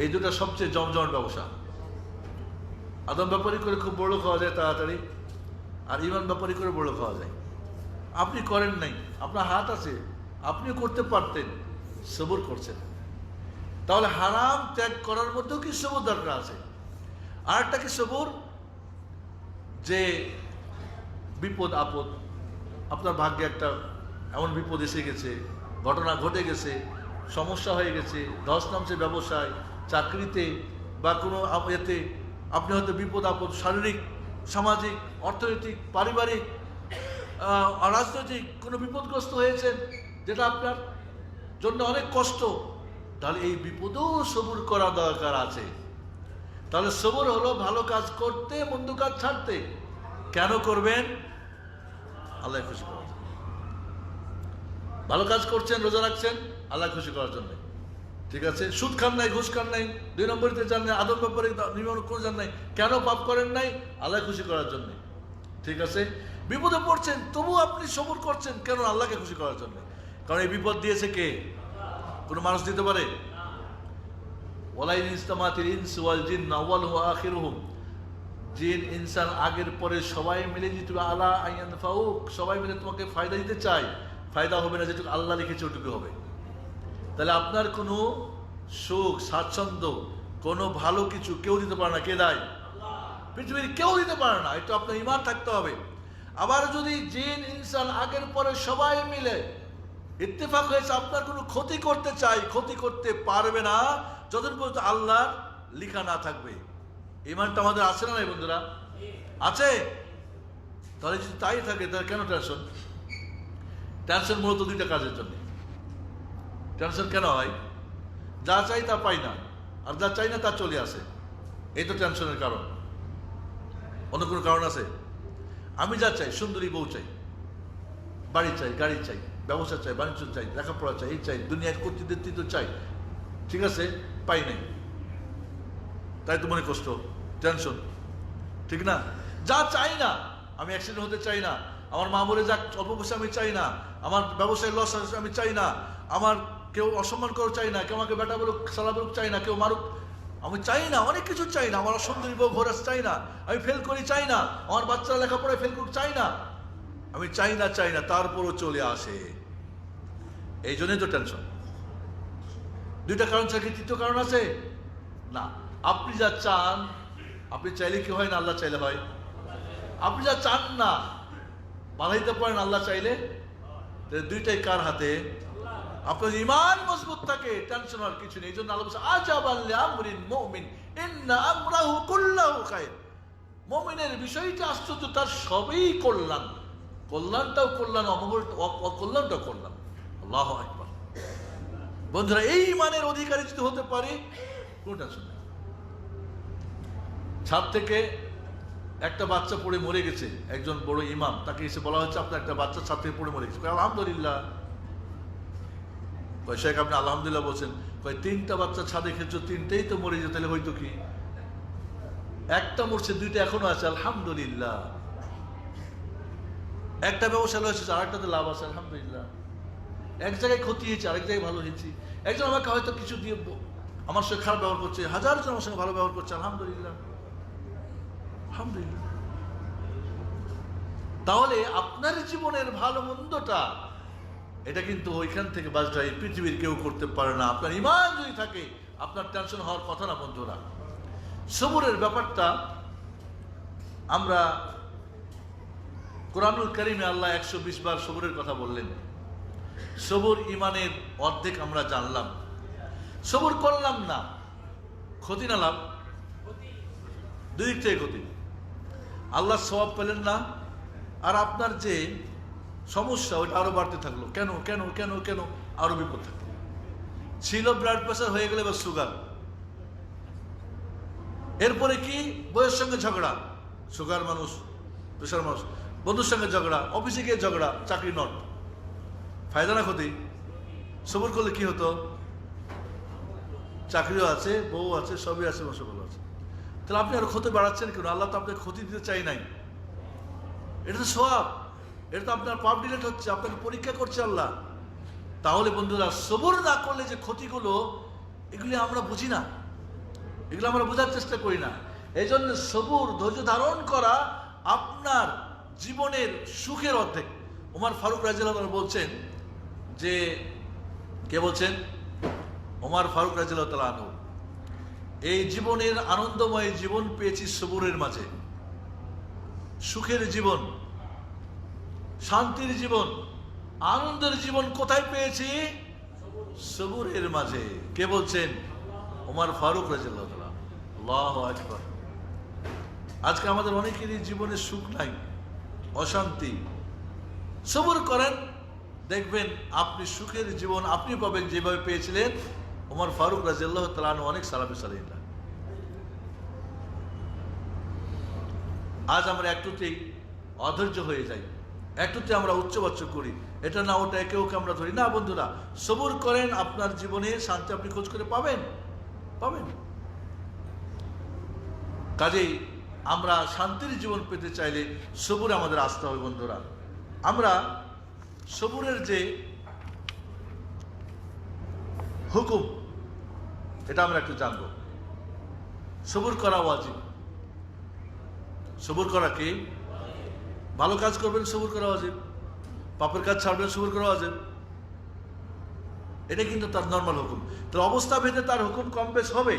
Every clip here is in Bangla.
এই দুটো সবচেয়ে জমজমাট ব্যবসা। আদম ব্যাপারী করে খুব বড় খাওয়া যায় তাড়াতাড়ি, আর ইমান ব্যাপারী করে বড় খাওয়া যায়। আপনি করেন নাই, আপনার হাত আছে, আপনিও করতে পারতেন, সবর করছেন। তাহলে হারাম ত্যাগ করার মধ্যেও কি সবর দরকার আছে। আর একটা কি সবর, যে বিপদ আপদ, আপনার ভাগ্যে একটা এমন বিপদ এসে গেছে, ঘটনা ঘটে গেছে, সমস্যা হয়ে গেছে, ধস নামছে ব্যবসায়, চাকরিতে বা কোনো এতে, আপনি হয়তো বিপদ আপদ শারীরিক, সামাজিক, অর্থনৈতিক, পারিবারিক, রাজনৈতিক কোনো বিপদগ্রস্ত হয়েছেন, যেটা আপনার জন্য অনেক কষ্ট। তাহলে এই বিপদেও সবর করা দরকার আছে। তাহলে সবর হলো ভালো কাজ করতে, মন্দ কাজ ছাড়তে। কেন করবেন? আল্লাহ খুশি করার জন্য। ভালো কাজ করছেন, রোজা রাখছেন, আল্লাহ খুশি করার জন্য, ঠিক আছে। সুদ খান নাই, ঘুষ খান নাই, 2 নম্বরিতে যান নাই, আদম ব্যাপারে নিয়ম করে যান নাই, কেন পাপ করেন নাই? আল্লাহ খুশি করার জন্য, ঠিক আছে। বিপদে পড়ছেন, তবু আপনি সবর করছেন, কেন? আল্লাহকে খুশি করার জন্য। কারণ এই বিপদ দিয়েছে কে? কোনো মানুষ দিতে পারে? ওয়ালাইন ইসতামাতিল ইনসু ওয়াল জিন্নু আউয়ালুহু আখিরুহুম, জিন ইনসান আগের পরে সবাই মিলে যদি আলা আইয়ানফাউক, সবাই মিলে তোমাকে ফায়দা দিতে চায়, ফায়দা হবে না, যেটুকু আল্লাহ লিখেছে ওটুকু হবে। তাহলে আপনার কোনো সুখ, স্বাচ্ছন্দ্য, কোনো ভালো কিছু কেউ দিতে পারে না। কে দেয়? পৃথিবীর কেউ দিতে পারে না। এটা আপনার ঈমান থাকতে হবে। আবার যদি জিন ইনসান আগের পরে সবাই মিলে ইত্তেফাক হয়েছে আপনার কোনো ক্ষতি করতে চাই, ক্ষতি করতে পারবে না যতদিন পর্যন্ত আল্লাহর লিখা না থাকবে। ঈমানটা আমাদের আছে না নাই বন্ধুরা? আছে। তাহলে যদি তাই থাকে, তাহলে কেন টেনশন? টেনশন মূলত 2টা কাজের জন্য। টেনশন কেন হয়? যা চাই তা পাই না, আর যা চাই না তা চলে আসে। এই তো টেনশনের কারণ। অন্য কোনো কারণ আছে? আমি যা চাই, সুন্দরী বউ চাই, বাড়ি চাই, গাড়ি চাই, ব্যবসা চাই, বাণিজ্য চাই, লেখাপড়া চাই, এই চাই, দুনিয়ার কর্তৃত্ব চাই, ঠিক আছে, পাই নাই, তাই তো মনে কষ্ট, টেনশন, ঠিক না? যা চাই না, আমি অ্যাক্সিডেন্ট হতে চাই না, আমার মা বলে যাক অল্প বয়সে আমি চাই না, আমার ব্যবসায় লস আমি চাই না, আমার কেউ অসম্মান করো চাই না, কেউ আমাকে বেটা বলুক, সালা বলুক চাই না, কেউ মারুক আমি চাই না, অনেক কিছু চাই না, আমার সুন্দরী বউ ঘোরাস চাই না, আমি ফেল করি চাই না, আমার বাচ্চারা লেখাপড়ায় ফেল করুক চাই না, আমি চাই না, তারপরও চলে আসে। এই জন্যই তো টেনশন। 2টা কারণ ছাড়া কি 3য় কারণ আছে? না। আপনি যা চান, আপনি চাইলে কি হয় না? আল্লাহ চাইলে হয়। আপনি যা চান না বানাইতে পারেন আল্লাহ চাইলে। 2টাই কার হাতে? আপনার ঈমান মজবুত থাকে, টেনশন হওয়ার কিছু নেই। এই জন্য আল্লাহ বলছে আজাবাল লিআমরিল মুমিন ইন্না আমরাহু কুল্লাহু খায়র। মুমিনের বিষয়টা আশ্চর্য, তার সবই কল্যাণ। কল্যাণটাও কল্যাণ, অকল্যাণটাও কল্যাণ। আল্লাহু আকবার। বন্ধুরা, এই ঈমানের অধিকারী যদি হতে পারি, কোনো টেনশন নেই। ছাদ থেকে একটা বাচ্চা পড়ে মরে গেছে, একজন বড় ইমাম, তাকে এসে বলা হচ্ছে আপনার একটা বাচ্চা ছাদ থেকে পড়ে মরে গেছে। আলহামদুলিল্লাহ। শেখ আপনি আলহামদুলিল্লাহ বলছেন? 3টা বাচ্চা ছাদে খেয়েছো, 3টেই তো মরে যেত, তাহলে হয়তো কি? একটা মরছে, 2টা এখনো আছে, আলহামদুলিল্লাহ। একটা ব্যবসা হয়েছে, আরেকটাতে লাভ আছে, আলহামদুলিল্লাহ। এক জায়গায় ক্ষতি হয়েছে, আরেক জায়গায় ভালো হয়েছে। একজন আমাকে হয়তো কিছু দিয়ে আমার সঙ্গে খারাপ ব্যবহার করছে, 1000 জন আমার সঙ্গে ভালো ব্যবহার করছে, আলহামদুলিল্লাহ, আলহামদুলিল্লাহ। তাহলে আপনার জীবনের ভালো মন্দটা, এটা কিন্তু ওইখান থেকে বাজটাই পৃথিবীর কেউ করতে পারে না। আপনার ঈমান যদি থাকে, আপনার টেনশন হওয়ার কথা না বন্ধুরা। সবরের ব্যাপারটা আমরা কোরআনুল কারীমে আল্লাহ 120 বার সবরের কথা বললেন। সবর ঈমানের অর্ধেক আমরা জানলাম। সবর করলাম না, ক্ষতি না লাভ? 2 দিক থেকে ক্ষতি। আল্লাহ সওয়াব পেলেন না, আর আপনার যে সমস্যা ওইটা আরো বাড়তে থাকলো। কেন কেন কেন কেন? আরো বিপদ থাকলো। ছিল ব্লাড প্রেশার, হয়ে গেলে এবার সুগার। এরপরে কি? বইয়ের সঙ্গে ঝগড়া, সুগার মানুষ, প্রেশার মানুষ, বন্ধুর সঙ্গে ঝগড়া, অফিসে গিয়ে ঝগড়া, চাকরি নট। ফায়দা না ক্ষতি? সবর করলে কি হতো? চাকরিও আছে, বউ আছে, সবই আছে, ভালো আছে। তাহলে আপনি আরো ক্ষতি বাড়াচ্ছেন কেন? আল্লাহ তো আপনাকে ক্ষতি দিতে চাই নাই। এটা তো সওয়াব, এটা তো আপনার পাপ ডিলেট হচ্ছে, আপনাকে পরীক্ষা করছে আল্লাহ। তাহলে বন্ধুরা, সবর না করলে যে ক্ষতিগুলো, এগুলি আমরা বুঝি না। এগুলো আমরা বোঝার চেষ্টা করি না। এই জন্য সবুর, ধৈর্য ধারণ করা আপনার জীবনের সুখের অর্ধেক। ওমর ফারুক রাদিয়াল্লাহু আনহু বলছেন যে, কে বলছেন? ওমর ফারুক রাদিয়াল্লাহু আনহু, এই জীবনের আনন্দময় জীবন পেয়েছি সবুরের মাঝে। সুখের জীবন, শান্তির জীবন, আনন্দের জীবন কোথায় পেয়েছি? সবুরের মাঝে। কে বলছেন? ওমর ফারুক রাদিয়াল্লাহু তাআলা। আল্লাহু আকবার। আজকে আমাদের অনেকেরই জীবনে সুখ নাই, অশান্তি। সবুর করেন, দেখবেন আপনি সুখের জীবন আপনি পাবেন যেভাবে পেয়েছিলেন ওমর ফারুক রাদিয়াল্লাহু তাআলা আনহু, অনেক সালাফে সালেহিনরা। আজ আমরা একটুতেই অধৈর্য হয়ে যাই, একটুতে আমরা উচ্চবাচ্য করি, এটা না ওটা, একে ওকে আমরা ধরি না। বন্ধুরা, সবুর করেন, আপনার জীবনে শান্তি আপনি খোঁজ করে পাবেন, পাবেন। কাজেই আমরা শান্তির জীবন পেতে চাইলে সবুরে আমাদের আসতে হবে। বন্ধুরা, আমরা সবুরের যে হুকুম, এটা আমরা একটু জানব। সবুর করা ওয়াজিব। সবুর করা কি? ভালো কাজ করবেন, সবুর করা ওয়াজিব। পাপের কাজ ছাড়বেন, সবুর করা ওয়াজিব। এটা কিন্তু তার নর্মাল হুকুম। তার অবস্থা ভেদে তার হুকুম কম বেশ হবে।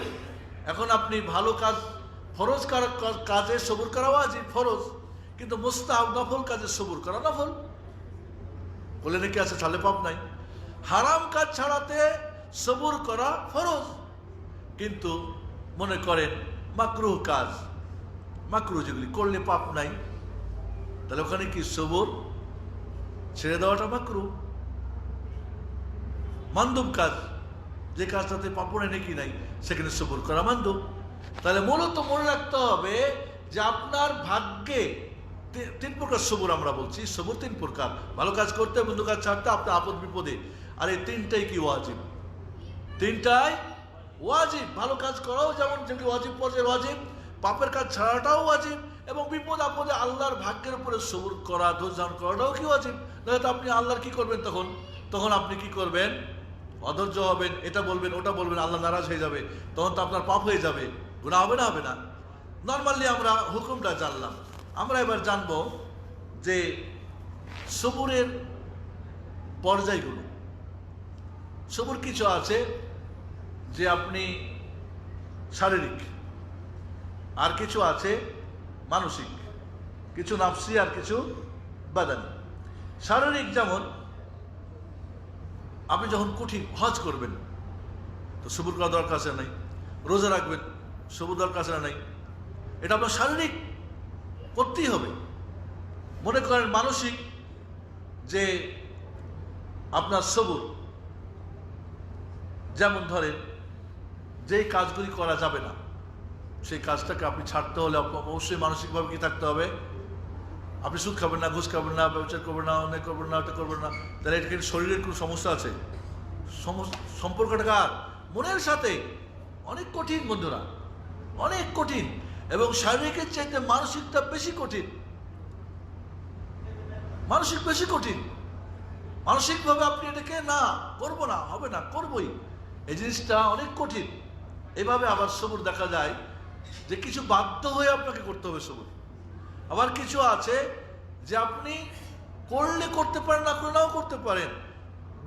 এখন আপনি ভালো কাজ, ফরজ কাজে সবুর করা ওয়াজিব, ফরজ। কিন্তু মুস্তাহাব নফল কাজে সবুর করা নফল। বলে নাকি আছে ছাড়লে পাপ নাই। হারাম কাজ ছাড়াতে সবুর করা ফরজ। কিন্তু মনে করেন মাকরুহ কাজ, মাকরুহ যেগুলি করলে পাপ নাই, তাহলে ওখানে কি সবুর ছেড়ে দেওয়াটা মাকরুহ। মানদুব কাজ, যে কাজটাতে পাপড়ে নাকি নাই, সেখানে সবুর করা মানদুব। তাহলে মূলত মনে রাখতে হবে যে আপনার ভাগ্যে তিন প্রকার সবুর আমরা বলছি। সবুর তিন প্রকার: ভালো কাজ করতে, মন্দ কাজ ছাড়তে, আপনার আপদ বিপদে। আর এই তিনটাই কি ওয়াজিব? তিনটাই ওয়াজিব। ভালো কাজ করাও যেমন যেগুলি ওয়াজিব পর্যায়ে ওয়াজিব, পাপের কাজ ছাড়াটাও ওয়াজিব, এবং বিপদ আপদে আল্লাহর ভাগ্যের উপরে সবুর করা, ধৈর্য ধারণ করাটাও কি ওয়াজিব। নয়তো আপনি আল্লাহর কি করবেন? তখন আপনি কি করবেন? অধৈর্য হবেন, এটা বলবেন, ওটা বলবেন, আল্লাহ নারাজ হয়ে যাবে, তখন তো আপনার পাপ হয়ে যাবে। গুনাহ হবে না? হবে না। নর্মালি আমরা হুকুমটা জানলাম। আমরা এবার জানব যে সবুরের পর্যায়গুলো। সবুর কিছু আছে যে আপনি শারীরিক, আর কিছু আছে মানসিক, কিছু নাফসি আর কিছু বাদানি। শারীরিক যেমন আপনি যখন কঠিন হজ করবেন, তো সবুর করা দরকার আছে নাই? রোজা রাখবেন, সবুর দরকার আছে নাই? এটা আপনার শারীরিক করতেই হবে। মনে করেন মানসিক যে আপনার সবুর, যেমন ধরেন যেই কাজগুলি করা যাবে না, সেই কাজটাকে আপনি ছাড়তে হলে অবশ্যই মানসিকভাবে কি থাকতে হবে? আপনি সুদ খাবেন না, ঘুষ খাবেন না, ব্যবসা করবেন না, অন্যায় করবেন না, ওটা করবেন না। তাহলে এটা কিন্তু শরীরের কোনো সমস্যা আছে? সম্পর্কটা কার? মনের সাথে। অনেক কঠিন বন্ধুরা, অনেক কঠিন। এবং শারীরিকের চাইতে মানসিকটা বেশি কঠিন। মানসিক বেশি কঠিন। মানসিকভাবে আপনি এটাকে না করবো না, হবে না, করবই, এই জিনিসটা অনেক কঠিন। এভাবে আবার সবুর দেখা যায় যে কিছু বাধ্য হয়ে আপনাকে করতে হবে সবুর। আবার কিছু আছে যে আপনি করলে করতে পারেন, না করে নাও করতে পারেন,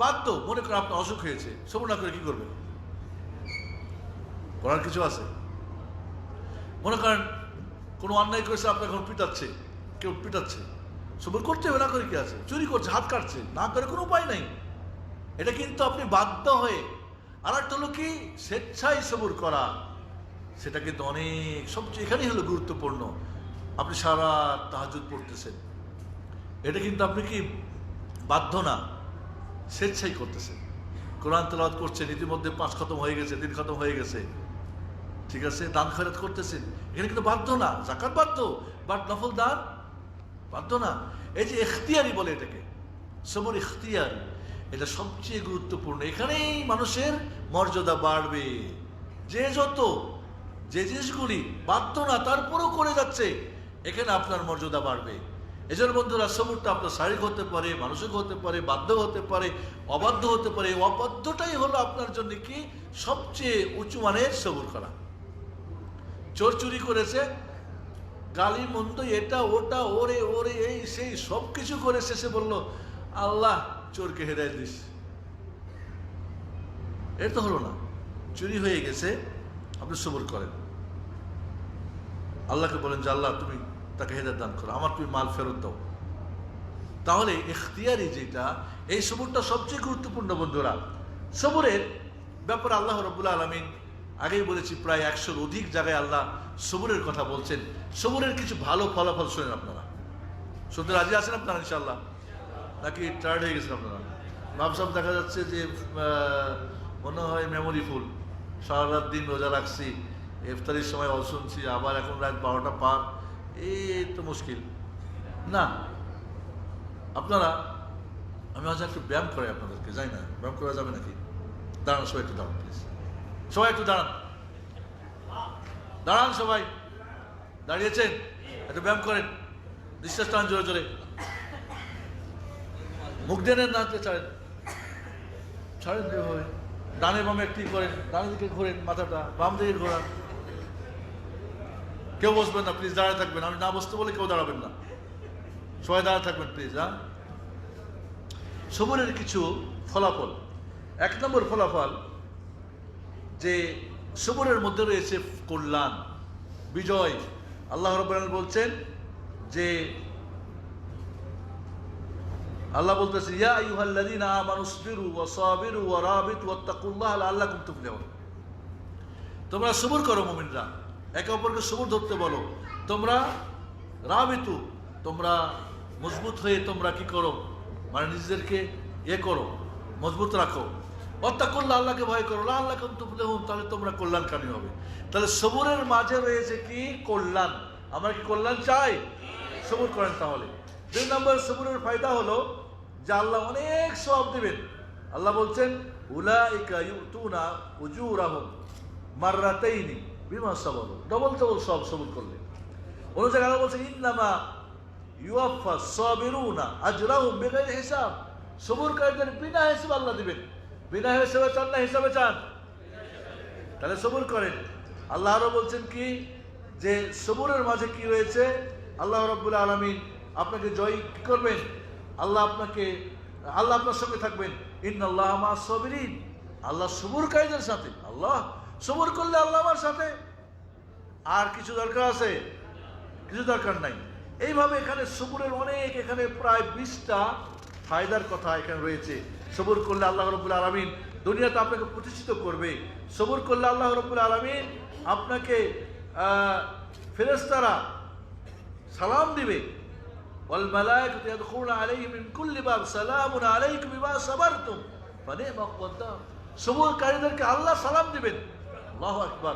বাধ্য। মনে করেন আপনার অসুখ হয়েছে, সবুর না করে কি করবেন? করার কিছু আছে? মনে করেন কোনো অন্যায় করেছে, আপনার এখন পিটাচ্ছে, কেউ পিটাচ্ছে, সবুর করতে হবে, না করে কি আছে? চুরি করছে, হাত কাটছে, না করে কোনো উপায় নাই। এটা কিন্তু আপনি বাধ্য হয়ে। আর একটা হলো কি স্বেচ্ছায় সবুর করা, সেটা কিন্তু অনেক, সবচেয়ে এখানেই হলো গুরুত্বপূর্ণ। আপনি সারা তাহাজ্জুদ পড়তেছেন, এটা কিন্তু আপনি কি বাধ্য না, স্বেচ্ছাই করতেছেন। কোরআন তেলাওয়াত করছেন, ইতিমধ্যে 5 খতম হয়ে গেছে, 3 খতম হয়ে গেছে, ঠিক আছে। দান খয়রাত করতেছেন, এখানে কিন্তু বাধ্য না। যাকাত বাধ্য, বাট নফল দান বাধ্য না। এই যে ইখতিয়ারি বলে এটাকে, সবর ইখতিয়ারি, এটা সবচেয়ে গুরুত্বপূর্ণ। এখানেই মানুষের মর্যাদা বাড়বে। যে জিনিসগুলি বাধ্য না তারপরও করে যাচ্ছে, এখানে আপনার মর্যাদা বাড়বে। এজন্য বন্ধুরা, সবরটা আপনার শারীরিক হতে পারে, মানসিক হতে পারে, বাধ্য হতে পারে, অবাধ্য হতে পারে। অবাধ্যটাই হলো আপনার জন্য কি সবচেয়ে উঁচু মানের সবর করা। চোর চুরি করেছে, গালি মন্দ এটা ওটা ওরে ওরে এই সেই সব কিছু করে শেষে বলল আল্লাহ চোরকে হেদায়েত দিস। এর তো হলো না, চুরি হয়ে গেছে, আপনি সবর করেন, আল্লাহকে বলেন যে আল্লাহ তুমি তাকে হেদায়েত দান করো, আমার তুমি মাল ফেরত দাও। তাহলে ইখতিয়ারি যেটা, এই সবরটা সবচেয়ে গুরুত্বপূর্ণ বন্ধুরা। সবরের ব্যাপারে আল্লাহ রাব্বুল আলামিন আগেই বলেছি প্রায় 100-র অধিক জায়গায় আল্লাহ সবরের কথা বলছেন। সবরের কিছু ভালো ফলাফল শোনেন আপনারা, শুনতে রাজি আছেন আপনারা ইনশাআল্লাহ, নাকি টায়ার্ড হয়ে গেছেন আপনারা? ভাবসাব দেখা যাচ্ছে যে মনে হয় মেমোরি ফুল, সারা রাত দিন রোজা রাখছি, ইফতারির সময় অল শুনছি, আবার এখন রাত 12টা পার, এই তো মুশকিল না। আপনারা, আমি আজ একটু ব্যায়াম করে আপনাদেরকে, যাই না ব্যায়াম করা যাবে নাকি? দাঁড়ান সবাই, একটু দাঁড়ান প্লিজ, সবাই একটু দাঁড়ান, দাঁড়ান সবাই, দাঁড়িয়েছেন, একটু ব্যায়াম করেন, নিঃশ্বাস টান জোরে জোরে, মুখ দিয়ে নেন, নাচতে ছাড়েন, ছাড়েন যেভাবে, ডানে বামে একটি করেন, ডানে দিকে ঘোরেন মাথাটা, বাম দিকে ঘোরান। কেউ বসবেন না প্লিজ, দাঁড়ায় থাকবেন, আমি না বসতে বলে কেউ দাঁড়াবেন না, সবাই দাঁড়ায় থাকবেন প্লিজ। হ্যাঁ, সবরের কিছু ফলাফল। 1 নম্বর ফলাফল যে সবরের মধ্যে রয়েছে কল্যাণ, বিজয়। আল্লাহ রাব্বুল আলামিন বলছেন যে, আল্লাহ বলতেছে ইয়া আইয়ুহাল্লাযীনা আমানুসবিরু ওয়া সাবিরু ওয়া রাবিতু ওয়াত্তাকুল্লাহা লাআল্লাকুম তুফলিহুন। তোমরা সবর করো মুমিনরা, একে অপরকে সবর ধরতে বলো। তোমরা রাবিতু, তোমরা মজবুত হয়ে তোমরা কি করো, মানে নিজেদেরকে করো, মজবুত রাখো। ওয়াত্তাকুল্লাহ, আল্লাহকে ভয় করো, লাআল্লাকুম তুফলিহুন, তাহলে তোমরা কল্যাণকামী হবে। তাহলে সবরের মাঝে রয়েছে কি কল্যাণ। আমরা কি কল্যাণ চাই? সবর করেন তাহলে। 2 নম্বর সবরের ফায়দা হলো যে আল্লাহ অনেক সওয়াব দিবেন। আল্লাহ বলছেন উলাইকা ইউতুনা উজুরাহুম মাররাতাইনি বিমা সাবারু, ডবল সওয়াব সবর করলে। অন্য জায়গায় আল্লাহ বলছেন ইন্নামা ইউয়াফাস সাবিরুনা আজরাহুম বিগাইরি হিসাব, সবরকারীদের বিনা হিসাবে আল্লাহ দিবেন। বিনা হিসাবে চান না হিসাবে চান? তাহলে সবর করেন। আল্লাহ আরো বলছেন কি যে সবরের মাঝে কি রয়েছে, আল্লাহ রাব্বুল আলামিন আপনাকে জয় কি করবেন, আল্লাহ আপনার সঙ্গে থাকবেন। ইন্নাল্লাহা মা'আস সাবিরিন, আল্লাহ সবরকারীদের সাথে। আল্লাহ সবর করলে আল্লাহ আমার সাথে, আর কিছু দরকার আছে? কিছু দরকার নাই। এইভাবে এখানে সবরের অনেক, এখানে প্রায় 20টা ফায়দার কথা এখানে রয়েছে। সবর করলে আল্লাহ রাব্বুল আলামিন দুনিয়াতে আপনাকে প্রতিষ্ঠিত করবে। সবর করলে আল্লাহ রাব্বুল আলামিন আপনাকে ফেরেশতারা সালাম দিবে। ওয়াল মালায়েকাতু ইয়াদখুলুনা আলাইহিম মিন কুল্লি বাব সালামুন আলাইকুম বিমা সাবারতুম ফানি'মা উকবাদ। সবরকারীদেরকে আল্লাহ সালাম দিবেন। আল্লাহু আকবার।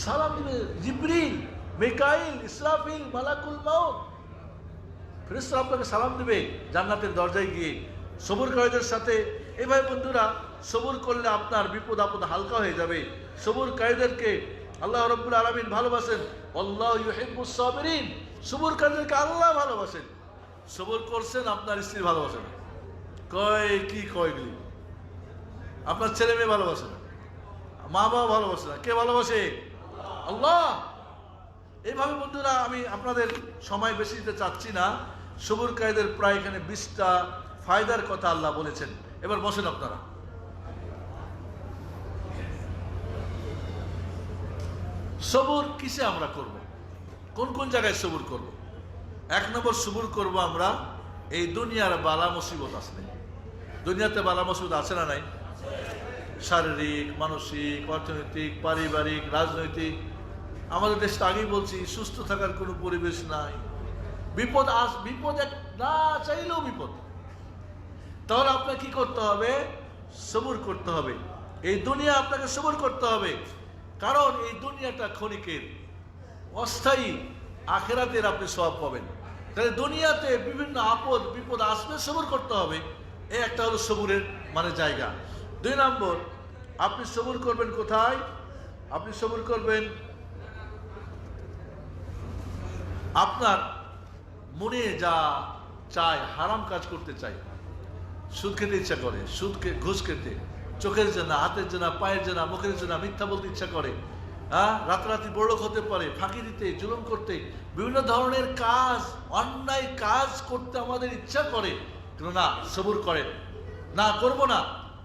সালাম দিবে জিবরিল, মিকাইল, ইসরাফিল, মালাকুল মাউত, ফেরেশতারা আপনাকে সালাম দিবে জান্নাতের দরজায় গিয়ে সবরকারীদের সাথে। এভাবে বন্ধুরা সবর করলে আপনার বিপদ আপদ হালকা হয়ে যাবে। সবরকারীদেরকে আল্লাহ রাব্বুল আলামিন ভালোবাসেন। আল্লাহু ইউহিব্বুস সাবিরিন, সবরকারীদেরকে আল্লাহ ভালোবাসেন। সবর করছেন, আপনার স্ত্রী ভালোবাসে না, কি কয়গুলি, আপনার ছেলে মেয়ে ভালোবাসে না, মা বাবা ভালোবাসে না, কে ভালোবাসে? আল্লাহ। এইভাবে বন্ধুরা আমি আপনাদের সময় বেশি দিতে চাচ্ছি না। সবরকারীদের প্রায় এখানে 20টা ফায়দার কথা আল্লাহ বলেছেন। এবার বসেন আপনারা। সবর কিসে আমরা করব, কোন কোন জায়গায় সবর করব? 1 নম্বর সবর করব আমরা এই দুনিয়ার বালা মুসিবত আসলে। দুনিয়াতে বালা মুসিবত আছে না নাই? শারীরিক, মানসিক, অর্থনৈতিক, পারিবারিক, রাজনৈতিক। আমাদের দেশটা আগেই বলছি সুস্থ থাকার কোনো পরিবেশ নাই। বিপদ না চাইলেও বিপদ। তাহলে আপনাকে কি করতে হবে? সবর করতে হবে। এই দুনিয়া আপনাকে সবর করতে হবে, কারণ এই দুনিয়াটা ক্ষণিকের, অস্থায়ী। আখিরাতের আপনি সওয়াব পাবেন। তাহলে দুনিয়াতে বিভিন্ন আপদ বিপদ আসবে, সবর করতে হবে। এই একটা হলো সবরের মানে জায়গা। 2 নম্বর, আপনি সবর করবেন কোথায়? আপনি সবর করবেন আপনার মনে যা চায়, হারাম কাজ করতে চাই, সুদ খেতে ইচ্ছা করে, ঘুষ খেতে, চোখের জন্য, হাতের জন্য, পায়ের জন্য, মুখের জন্য, মিথ্যা বলতে ইচ্ছা করে, রাতারাতি বড়লোক হতে পারে, ফাঁকি দিতে, জুলুম করতে, বিভিন্ন ধরনের কাজ, অন্যায় কাজ করতে আমাদের ইচ্ছা করে, কিন্তু না, সবুর করেন, না করব না,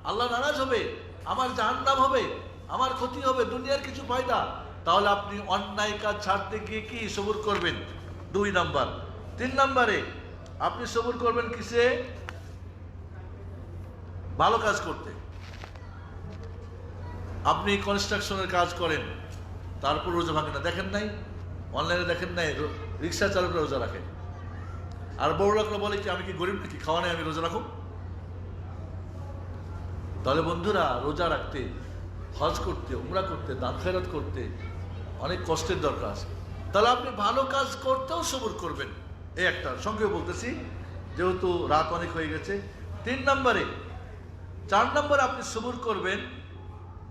আল্লাহ নারাজ হবে, আমার জাহান্নাম হবে, আমার ক্ষতি হবে, দুনিয়ার কিছু ফায়দা। তাহলে আপনি অন্যায় কাজ ছাড়তে গিয়ে কি সবুর করবেন? 2 নাম্বার। 3 নাম্বারে আপনি সবুর করবেন কিসে? ভালো কাজ করতে। আপনি কনস্ট্রাকশনের কাজ করেন, তারপর রোজা ভাঙে না, দেখেন নাই? অনলাইনে দেখেন নাই? রিক্সা চালকরা রোজা রাখে, আর বড় লোকরা বলে কি আমি কি গরিব নাকি, খাওয়া নেই আমি রোজা রাখুন? তাহলে বন্ধুরা, রোজা রাখতে, হজ করতে, উমরা করতে, দান খেরাত করতে অনেক কষ্টের দরকার আছে। তাহলে আপনি ভালো কাজ করতেও সবুর করবেন। এই একটা সঙ্গে বলতেছি, যেহেতু রাত অনেক হয়ে গেছে। 3 নম্বরে, 4 নম্বরে আপনি সবুর করবেন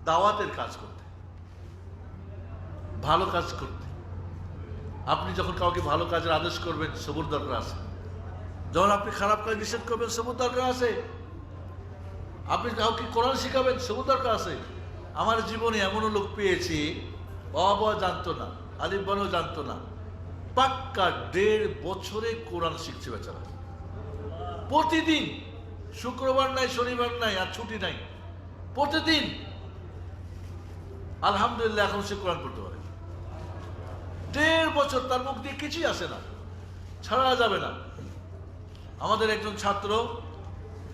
দাওয়াতের কাজ করতে, ভালো কাজ করতে। আপনি যখন কাউকে ভালো কাজের আদেশ করবেন, সবুর দরকার আছে। যখন আপনি খারাপ কাজ নিষেধ করবেন, সবুর দরকার আছে। আপনি কাউকে কোরআন শিখাবেন, সবুর দরকার আছে। আমার জীবনে এমনও লোক পেয়েছি, বাবা জানতো না, আলিফ বানও জানতো না, পাক্কা 1.5 বছরে কোরআন শিখছে বেচারা। প্রতিদিন, শুক্রবার নাই, শনিবার নাই, আর ছুটি নাই, প্রতিদিন আলহামদুলিল্লাহ এখন সে কোরআন পড়তে পারে। 1.5 বছর, তার মুখ দিয়ে কিছুই আসে না, ছাড়া যাবে না। আমাদের একজন ছাত্র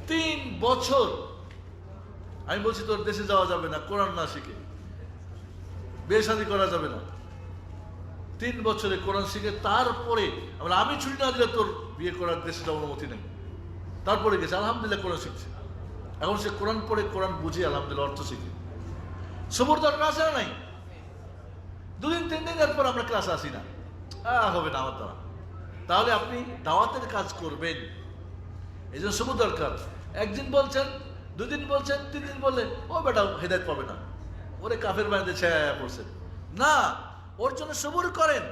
3 বছর, আমি বলছি তোর দেশে যাওয়া যাবে না কোরআন না শিখে, বিয়ে শাদী করা যাবে না। 3 বছরে কোরআন শিখে তারপরে আমি ছুটি না দিলে তোর বিয়ে করার দেশে যাওয়ার অনুমতি নেই। তারপরে গেছে, আলহামদুলিল্লাহ কোরআন শিখছে। এখন সে কোরআন পড়ে, কোরআন বুঝে, আলহামদুলিল্লাহ অর্থ শিখে। সবুর দরকার আছে না নাই? 2 দিন 3 দিন এরপর আমরা ক্লাসে আসি না, হবে না আমার দ্বারা। তাহলে আপনি দাওয়াতের কাজ করবেন, এই জন্য সবুর দরকার। একদিন বলছেন, 2 দিন বলছেন, 3 দিন বললে ও বেটা হেদায়েত পাবে না, ওরে কাফের বানিয়ে ছায়া পড়ছেন না, ওর জন্য সবুর করেন।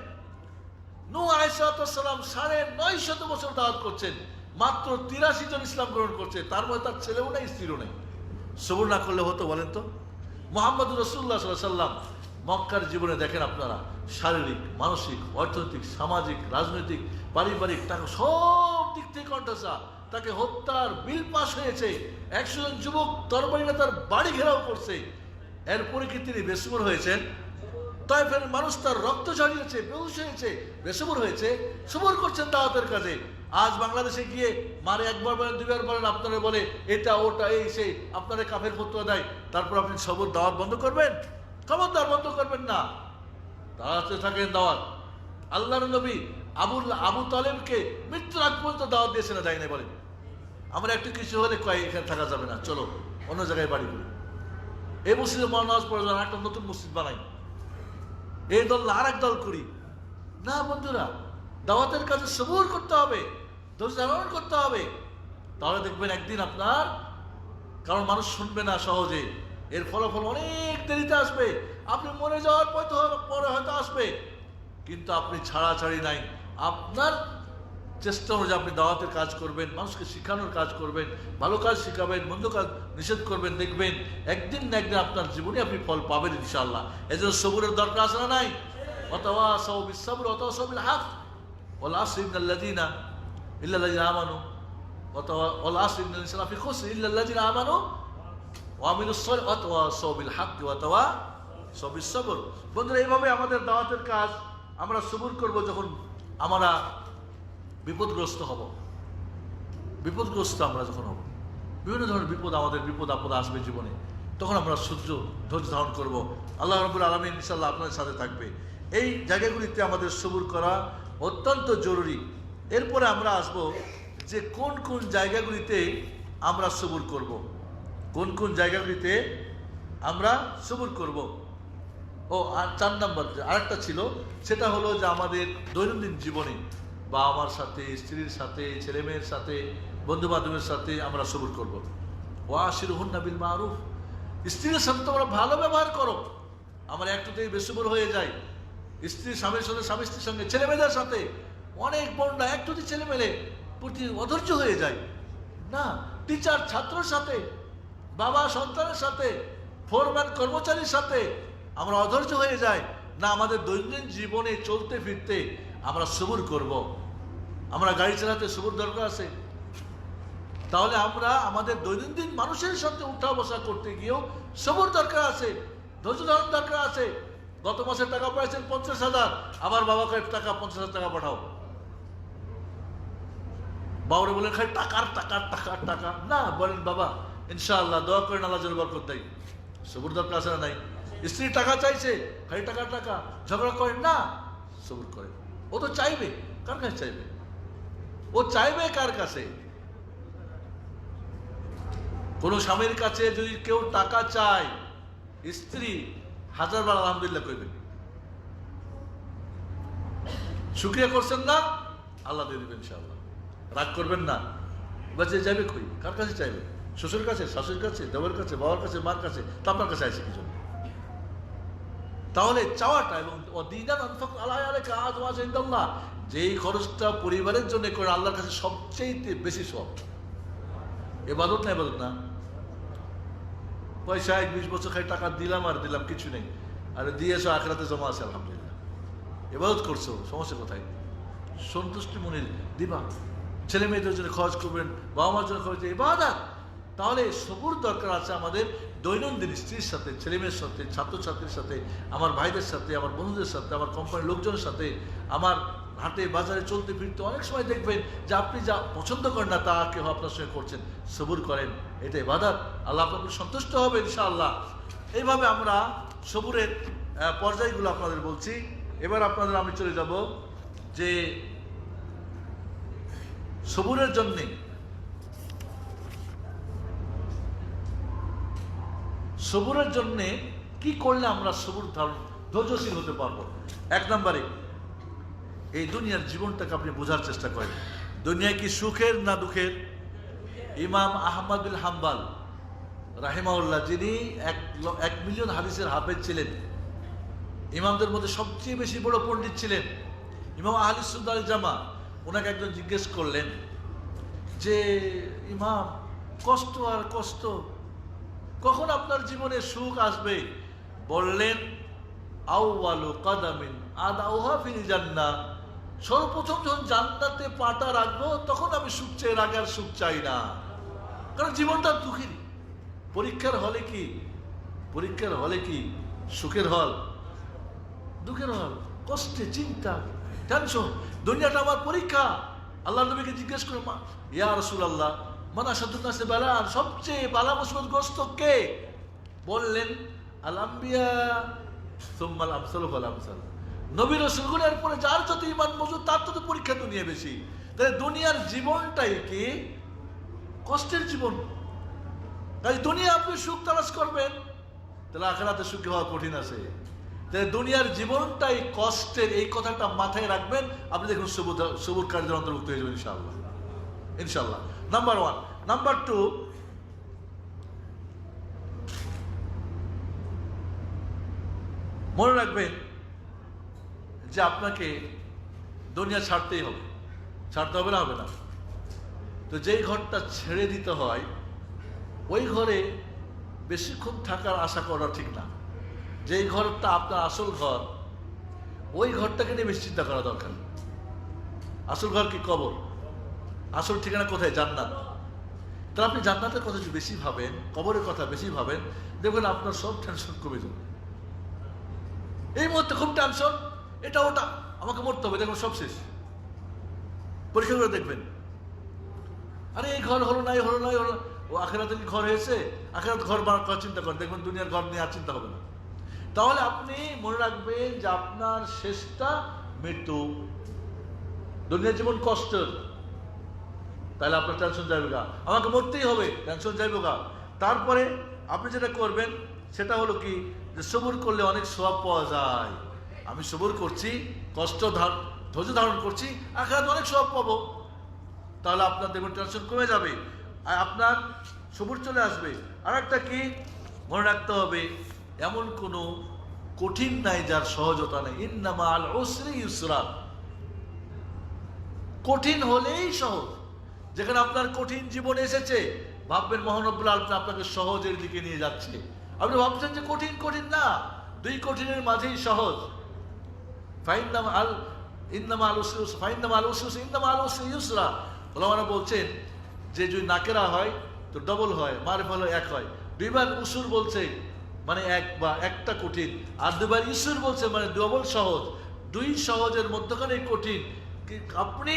নূহ আলাইহিস সালাম 950 বছর দাওয়াত করছেন, মাত্র 83 জন ইসলাম গ্রহণ করছে, তার মধ্যে তার ছেলেও নাই, স্ত্রীও নাই। সবুর না করলে হতো বলেন তো? মুহাম্মদ রাসূলুল্লাহ সাল্লাল্লাহু আলাইহি ওয়াসাল্লাম মক্কার জীবনে দেখেন আপনারা, শারীরিক, মানসিক, অর্থনৈতিক, সামাজিক, রাজনৈতিক, পারিবারিক, তাকে সব দিক থেকে কণ্ঠাসা, তাকে হত্যার বিল পাস হয়েছে। 100 জন যুবক তরবারিরা তার বাড়ি ঘেরাও করছে, এরপরে কি তিনি বেসুর হয়েছেন? তায়েফের মানুষ তার রক্ত ঝরিয়েছে, বেহুশ হয়েছে, বেসুর হয়েছে, সবর করছেন দাওয়াতের কাজে। আজ বাংলাদেশে গিয়ে মারে একবার বলেন, 2বার বলেন, আপনারা বলে এটা ওটা এই সেই, আপনারা কাফের ফতোয়া দেয়, তারপর আপনি সবর দাওয়াত বন্ধ করবেন? খবরদার বন্ধ করবেন না, দাওয়াতে থাকেন দাওয়াত। আল্লাহর নবী আবু তালেবকে মৃত্যুর আগ পর্যন্ত দাওয়াত দিয়েছে না, যাই না? বলেন, আমরা একটু কিছু হলে কয় এখানে থাকা যাবে না, চলো অন্য জায়গায় বাড়ি করি, এই মসজিদে নামাজ পড়ে যান, একটা নতুন মসজিদ বানাই, এই দল আর এক দল করি না। বন্ধুরা, দাওয়াতের কাজে সবুর করতে হবে, ধৈর্য ধারণ করতে হবে। তাহলে দেখবেন একদিন আপনার, কারণ মানুষ শুনবে না সহজে, এর ফলাফল অনেক দেরিতে আসবে। আপনি মরে যাওয়ার পরে হয়তো আসবে, কিন্তু আপনি ছাড়াছাড়ি নাই। আপনার চেষ্টা অনুযায়ী আপনি দাওয়াতের কাজ করবেন, মানুষকে শিখানোর কাজ করবেন, ভালো কাজ শিখাবেন, মন্দ কাজ নিষেধ করবেন, দেখবেন একদিন না একদিন আপনার জীবনে আপনি ফল পাবেন ইনশাআল্লাহ। এই জন্য সবুরের দরকার আছে না নাই? ওয়াতাওয়াসাউ বিস-সাবর ওয়াতাওয়াসাউ বিল হক ওয়াল আসরি ইন্নাল্লাযীনা ইল্লাল্লাযীনা আমানু ওয়াল আসরি ইন্নাল ইনসানা লাফি খুসর ইল্লাল্লাযীনা আমানু ওয়া আমিলুস সালিহাতি ওয়াতাওয়াসাউ বিল হক ওয়াতাওয়াসাউ বিস-সাবর। বন্ধুরা, এইভাবে আমাদের দাওয়াতের কাজ আমরা সবুর করব। যখন আমরা বিপদগ্রস্ত হব, বিপদগ্রস্ত আমরা যখন হব, বিভিন্ন ধরনের বিপদ আপদ আসবে জীবনে, তখন আমরা ধৈর্য ধারণ করব। আল্লাহ রাব্বুল আলামিন ইনশাআল্লাহ আপনাদের সাথে থাকবে। এই জায়গাগুলিতে আমাদের সবুর করা অত্যন্ত জরুরি। এরপরে আমরা আসব যে কোন কোন জায়গাগুলিতে আমরা সবুর করব, কোন কোন জায়গাগুলিতে আমরা সবুর করব। আর 4 নম্বর আরেকটা ছিল, সেটা হলো যে আমাদের দৈনন্দিন জীবনে বাবা মার সাথে, স্ত্রীর সাথে, ছেলে মেয়ের সাথে, বন্ধু বান্ধবের সাথে আমরা সবুর করবো। ওয়াশিরুহুন্না বিল মারুফ, স্ত্রীর সাথে তোমরা ভালো ব্যবহার করো। আমরা একটুতেই বেসবর হয়ে যাই, স্ত্রীর স্বামীর সঙ্গে, স্বামী স্ত্রীর সঙ্গে, ছেলে মেয়েদের সাথে অনেক বন্যা, একটুতেই ছেলে মেয়ে প্রতি অধৈর্য হয়ে যায় না। টিচার ছাত্রের সাথে, বাবা সন্তানের সাথে, ফোরম্যান কর্মচারীর সাথে, আমরা অধৈর্য হয়ে যাই না, আমাদের দৈনন্দিন জীবনে চলতে ফিরতে আমরা সবুর করব। আমরা গাড়ি চালাতে সবুর দরকার আছে, তাহলে আমরা আমাদের দৈনন্দিন মানুষের সাথে উঠা বসা করতে গিয়েও সবুর দরকার আছে, ধৈর্য ধারণ দরকার আছে। গত মাসের টাকা পাইছেন 50,000, আবার বাবাকে টাকা 50,000 টাকা পাঠাও। বাবারে বলেন খালি টাকার টাকার টাকার টাকা না, বলেন বাবা ইনশাআল্লাহ দোয়া করেন আল্লাহ যেন বরকত দেয়। সবুর দরকার আছে না নাই? স্ত্রী টাকা চাইছে, খালি টাকার টাকা, ঝগড়া করেন না, সবুর করেন। ও তো চাইবে, কার কাছে চাইবে? ও চাইবে কার কাছে? কোন স্বামীর কাছে যদি কেউ টাকা চায়, স্ত্রী 1000 বার আলহামদুলিল্লাহ কইবে। শুকরিয়া করছেন না, আল্লাহ দিয়ে দিবেন ইনশাআল্লাহ। রাগ করবেন না। বাচ্চা যাবে কই? কার কাছে চাইবে? শ্বশুর কাছে, শাশুড়ির কাছে, দেওয়ার কাছে, বাবার কাছে, মার কাছে? তা আপনার কাছে আছে কি জন্য? তাহলে চাওয়াটা এবং যেই খরচটা পরিবারের জন্য করে আল্লাহর কাছে সবচেয়ে বেশি সব। ইবাদত না, ইবাদত না। পয়সা 20 বছর খাই টাকা দিলাম আর দিলাম, কিছু নেই। আর দিয়েছো আখিরাতে জমা আছে আলহামদুলিল্লাহ। ইবাদত করছো, সমস্যা কোথায়? সন্তুষ্টি মনে দিবা। ছেলে মেয়েদের জন্য খরচ করবেন, বাবা মার জন্য খরচ, ইবাদত। তাহলে সবুর দরকার আছে আমাদের দৈনন্দিন স্ত্রীর সাথে, ছেলে মেয়ের সাথে, ছাত্রছাত্রীর সাথে, আমার ভাইদের সাথে, আমার বন্ধুদের সাথে, আমার কোম্পানির লোকজনের সাথে, আমার হাটে বাজারে চলতে ফিরতে অনেক সময় দেখবেন যে আপনি যা পছন্দ করেন না তা কেউ আপনার সঙ্গে করছেন, সবুর করেন, এটা ইবাদত। আল্লাহ আপনাকে সন্তুষ্ট হবে ইনশাআল্লাহ। এইভাবে আমরা সবুরের পর্যায়গুলো আপনাদের বলছি। এবার আপনাদের আমি চলে যাব যে সবুরের জন্যে কি করলে আমরা সবুর ধৈর্যশীল হতে পারবো। 1 নম্বরে, এই দুনিয়ার জীবনটাকে আপনি বোঝার চেষ্টা করেন। দুনিয়া কি সুখের না দুঃখের? ইমাম আহমদ বিন হাম্বল রাহিমাহুল্লাহ, যিনি 1 মিলিয়ন হাদিসের হাফেজ ছিলেন, ইমামদের মধ্যে সবচেয়ে বেশি বড় পণ্ডিত ছিলেন, ইমাম আহলে সুন্নাহ ওয়াল জামাত, ওনাকে একজন জিজ্ঞেস করলেন যে ইমাম, কষ্ট আর কষ্ট, কখন আপনার জীবনে সুখ আসবে? বললেন আউয়ালু কাদামিন আদাউহা ফিল জান্নাহ, সর্বপ্রথম যখন জান্নাতে পাটা রাখবো তখন আমি সুখ চাই, আগে আর সুখ চাই না। কারণ জীবনটা দুঃখের। পরীক্ষার হলে কি সুখের হল? দুঃখের হল, কষ্টে, চিন্তা, টেনশন। দুনিয়াটা আমার পরীক্ষা। আল্লাহ নবীকে জিজ্ঞেস করে, ইয়া রাসূলুল্লাহ মান আশাদ্দুন নাসি বালাআন, সবচেয়ে বালা মুসিবতগ্রস্ত কে? বললেন আল আম্বিয়া সুম্মাল আমসালু ফাল আমসাল, নবী রাসূলগুলোর পরে যার যত ঈমান মজুদ তার তত পরীক্ষা দুনিয়া বেশি। তাহলে দুনিয়ার জীবনটাই কি কষ্টের জীবন। তাই দুনিয়া আপনি সুখ তালাশ করবেন, তাহলে আখিরাতে সুখী হওয়া কঠিন আছে। তাই দুনিয়ার জীবনটাই কষ্টের, এই কথাটা মাথায় রাখবেন। আপনি দেখুন সবুর কার্যের অন্তর্ভুক্ত হয়ে যাবেন ইনশাআল্লাহ, ইনশাআল্লাহ। নাম্বার 1। নাম্বার 2, মনে রাখবেন যে আপনাকে দুনিয়া ছাড়তেই হবে। ছাড়তে হবে না? হবে না। তো যেই ঘরটা ছেড়ে দিতে হয়, ওই ঘরে বেশিক্ষণ থাকার আশা করা ঠিক না। যেই ঘরটা আপনার আসল ঘর, ওই ঘরটাকে নিয়ে বেশি চিন্তা করা দরকার। আসল ঘর কি? কবর। আসল ঠিকানা কোথায়? জান্নাত। তাহলে আপনি জান্নাতের কথা যদি বেশি ভাবেন, কবরের কথা বেশি ভাবেন, দেখবেন আপনার সব টেনশন কমে যাবে। এই মুহূর্তে খুব টেনশন, এটা ওটা, আমাকে মরতে হবে, দেখুন সব শেষ। পরীক্ষা করে দেখবেন, আরে এই ঘর হলো না, এই হলো না, এই হলো। ও আখিরাতে কি ঘর হয়েছে? আখিরাত ঘর বানার কথা চিন্তা করেন, দেখবেন দুনিয়ার ঘর নিয়ে আর চিন্তা হবে না। তাহলে আপনি মনে রাখবেন যে আপনার শেষটা মৃত্যু। দুনিয়ার জীবন কষ্টের, তাহলে আপনার টেনশন যাইবে গা, আমাকে মরতেই হবে, টেনশন যাইবে গা। তারপরে আপনি যেটা করবেন সেটা হলো কি, যে সবুর করলে অনেক সওয়াব পাওয়া যায়। আমি সবুর করছি, ধৈর্য ধারণ করছি, আখিরাতে অনেক সওয়াব পাবো। তাহলে আপনার দেখবেন টেনশন কমে যাবে, আর আপনার সবুর চলে আসবে। আর একটা কি মনে রাখতে হবে, এমন কোনো কঠিন নাই যার সহজতা নেই। ইন্নামা আল উসরি ইউসরা, কঠিন হলেই সহজ। যেখানে আপনার কঠিন জীবন এসেছে, ভাববেন মহান রব্বুল আলামিন আপনাকে সহজের দিকে নিয়ে যাচ্ছে। আপনি ভাবছেন যে কঠিন না, দুই কঠিনের মাঝেই সহজ। ফাইন্নামা আল ইন্নামা আল উসরি ইউসরা, ফাইন্নামা আল উসরি ইউসরা, ইন্নামা আল উসরি ইউসরা। ওলামারা বলছেন যে যদি নাকেরা হয় তো ডবল হয়, মারিফা হলো এক হয়। দুইবার উসুর বলছে মানে এক বা একটা কঠিন, আর দুবার ইসুর বলছে মানে ডবল সহজ। দুই সহজের মধ্যখানে কঠিন। আপনি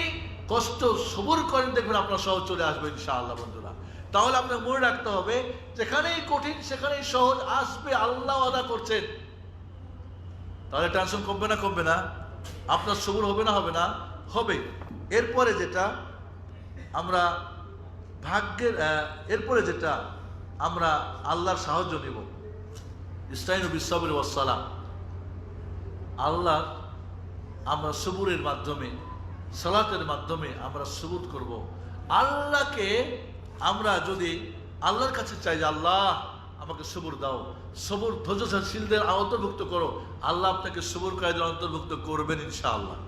কষ্ট সবুর করেন, দেখবেন আপনার সহজ চলে আসবে ইনশাআল্লাহ বন্ধুরা। তাহলে আপনার মনে রাখতে হবে যেখানেই কঠিন সেখানেই সহজ আসবে, আল্লাহ ওয়াদা করছেন। তাহলে টেনশন কমবে না? কমবে না? আপনার সবুর হবে না? হবে না? হবে। এরপরে যেটা আমরা ভাগ্যের, এরপরে যেটা আমরা আল্লাহর সাহায্য নেব, ইস্তাইনু বিস-সাবরি ওয়াস-সালাহ। আল্লাহ আমরা সবুরের মাধ্যমে, সালাতের মাধ্যমে আমরা সবুর করব। আল্লাহকে আমরা যদি আল্লাহর কাছে চাই যে আল্লাহ আমাকে সবুর দাও, সবুর ধৈর্যশীলদের অন্তর্ভুক্ত করো, আল্লাহ আপনাকে সবুরকারীদের অন্তর্ভুক্ত করবেন ইনশাআল্লাহ।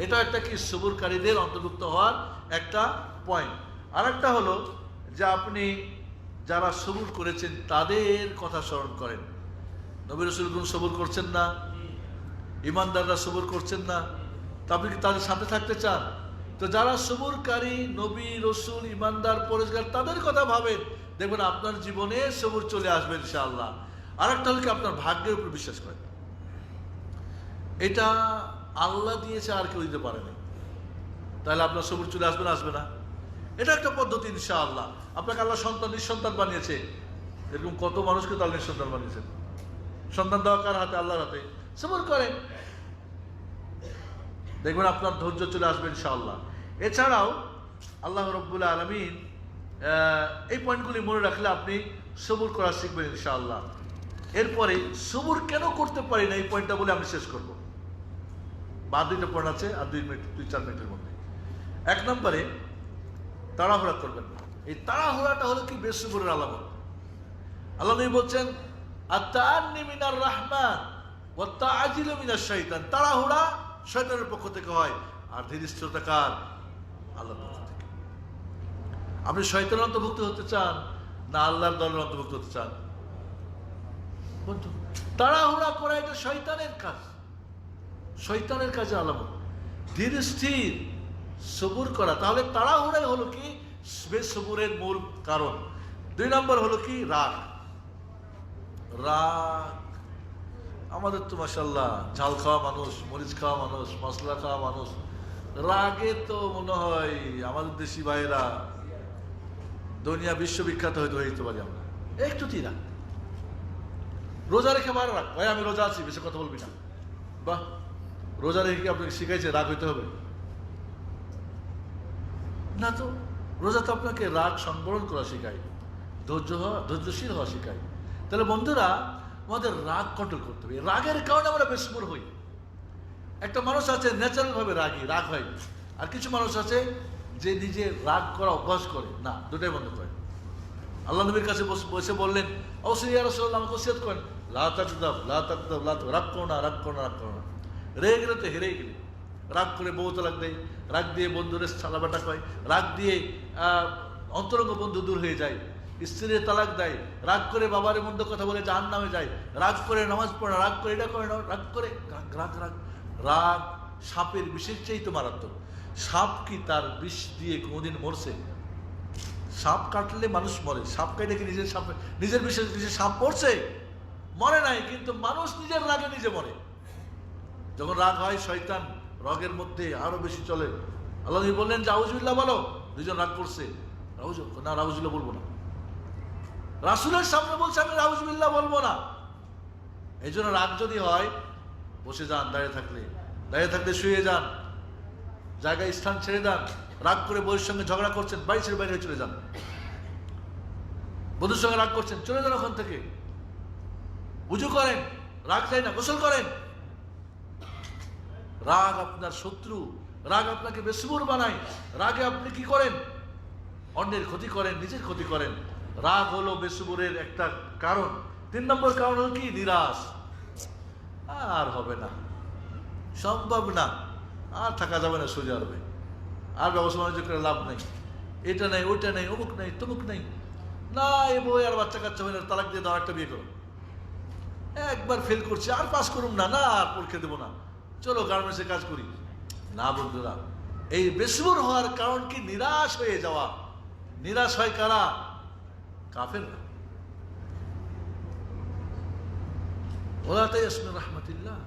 এটা একটা কি সবুরকারীদের অন্তর্ভুক্ত হওয়ার একটা পয়েন্ট। আরেকটা হলো যে আপনি যারা সবুর করেছেন তাদের কথা স্মরণ করেন। নবী রাসূলগণ সবুর করছেন না? ইমানদাররা সবুর করছেন না? তা আপনি কি তাদের সাথে থাকতে চান? তো যারা সবুরকারী, নবী রাসূল, ইমানদার, পরেজগার, তাদের কথা ভাবেন, দেখবেন আপনার জীবনে সবুর চলে আসবে ইনশাআল্লাহ। আরেকটা হলো কি আপনার ভাগ্যের উপর বিশ্বাস করেন। এটা আল্লাহ দিয়েছে, আর কেউ দিতে পারে না। তাহলে আপনার সবুর চলে আসবে না? আসবে না? এটা একটা পদ্ধতি ইনশাআল্লাহ। আপনাকে আল্লাহ নিঃসন্তান বানিয়েছে, এরকম কত মানুষকে তার নিঃসন্তান বানিয়েছেন। সন্তান দেওয়া কার হাতে? আল্লাহর হাতে। সবর করেন, দেখবেন আপনার ধৈর্য চলে আসবে ইনশাআল্লাহ। এছাড়াও আল্লাহ রাব্বুল আলামিন এই পয়েন্টগুলি মনে রাখলে আপনি সবুর করা শিখবেন ইনশাআল্লাহ। এরপরে সবুর কেন করতে পারি না এই পয়েন্টটা বলে আমি শেষ করব। বাদ দুইটা পয়েন্ট আছে, আর 2-4 মিনিটের মধ্যে। এক নম্বরে তাড়াহুড়া করবেন না। এই তাড়াহুড়াটা হলো কি বেসবুরের আলামত। আল্লাহ নবী বলছেন আত-তাআন্নি মিনার রাহমান ওয়া তা'জিলু মিনাশ শাইতান। তাড়াহুড়া শয়তানের পক্ষ থেকে হয়, আর ধীরস্থিরতা কার? আল্লাহর পক্ষ থেকে। আপনি শয়তানের অন্তর্ভুক্ত হতে চান না আল্লাহর দলের অন্তর্ভুক্ত হতে চান? বন্ধু, তাড়াহুড়া করা এটা শয়তানের কাজ, শয়তানের কাজে আলামত। ধীরস্থির সবুর করা, তাহলে তাড়াহুড়াই হলো কি বেসবুরের মূল কারণ। 2 নম্বর হলো কি রাগ। রাগ আমাদের তো মাশাআল্লাহ ঝাল খাওয়া মানুষ, মরিচ খাওয়া মানুষ, মশলা খাওয়া মানুষ। রাগে তো মনে হয় আমাদের দেশি ভাইয়েরা দুনিয়া বিশ্ববিখ্যাত হয়তো হইতে পারি আমরা। একটু তিরা রোজা রেখে মারা রাখ, ভাই আমি রোজা আছি, বেশি কথা বলবি না। বাহ, রোজা রেখে কি আপনাকে শিখাইছে রাগ হইতে হবে? না তো, রোজা তো আপনাকে রাগ সংবরণ করা শেখায়, ধৈর্যশীল হওয়া শেখায়। তাহলে বন্ধুরা, আমাদের রাগ কন্ট্রোল করতে হবে। রাগের কারণে আমরা বেসবুর হই। একটা মানুষ আছে ন্যাচারাল ভাবে রাগ হয়, আর কিছু মানুষ আছে যে নিজে রাগ করা অভ্যাস করে না, দুটাই বন্ধ করে। আল্লাহ নবীর কাছে বসে বললেন, অবশ্যই ইয়া রাসূলুল্লাহ আমাকে ওসিয়ত করেন, লা তাকযাব, রাগ করো না, রাগ করো না, রাগ করো না। রেগে গেলে তো হেরেই গেলে। রাগ করে বউ তালাক দেয়, রাগ দিয়ে বন্ধুরে ছালাবাটা কয়, রাগ দিয়ে অন্তরঙ্গ বন্ধু দূর হয়ে যায়, স্ত্রীর তালাক দেয়, রাগ করে বাবার মন্দ কথা বলে জাহান্নামে যায়, রাগ করে নামাজ পড়ে না, রাগ করে এটা করে না, রাগ করে রাগ রাগ রাগ সাপের বিষের চাইতে মারাত্মক। সাপ কি তার বিষ দিয়ে কোনোদিন মরছে? সাপ কাটলে মানুষ মরে, সাপ কাটলে কি নিজের বিষের নিজের সাপ পড়ছে? মরে নাই, কিন্তু মানুষ নিজের রাগে নিজে মরে। যখন রাগ হয় শয়তান রাগের মধ্যে আরো বেশি চলে। আল্লাহ বললেন যে আউযুবিল্লাহ বলো, দুজন রাগ করছে, না আউযুবিল্লাহ বলবো না। রাসূলের সামনে বলছে আমি আউযুবিল্লাহ বলবো না। এই জন্য রাগ যদি হয় বসে যান, দাঁড়িয়ে থাকলে শুয়ে যান, জায়গায় স্থান ছেড়ে দেন। রাগ করে বউয়ের সঙ্গে ঝগড়া করছেন, বাড়ি ছেড়ে বাইরে চলে যান। বন্ধুর সঙ্গে রাগ করছেন, চলে যান ওখান থেকে। উজু করেন, রাগ চাই না, গোসল করেন। রাগ আপনার শত্রু, রাগ আপনাকে বেসবুর বানায়। রাগে আপনি কি করেন? অন্যের ক্ষতি করেন, নিজের ক্ষতি করেন। রাগ হলো বেসবুরের একটা কারণ। 3 নম্বর কারণ হলো কি? নিরাশ। আর হবে না, সম্ভব না, আর থাকা যাবে না সৌদি আরবে, আর ব্যবসা বাণিজ্য করে লাভ নেই, এটা নেই, ওইটা নেই, অমুক নেই, তমুক নেই, না এ বই আর বাচ্চা কাচ্চা হয় না, তালাক দিয়ে দাও, একটা বিয়ে করো। একবার ফেল করছি, আর পাস করুম না, না আর পরীক্ষা দেবো না, চলো গার্মেন্টসে কাজ করি। না বন্ধুরা, এই বেসবর হওয়ার কারণ কি? নিরাশ হয়ে যাওয়া। নিরাশ হয় কারা? কাফেররা। ওলা তাইয়াসমিন রাহমাতিল্লাহ,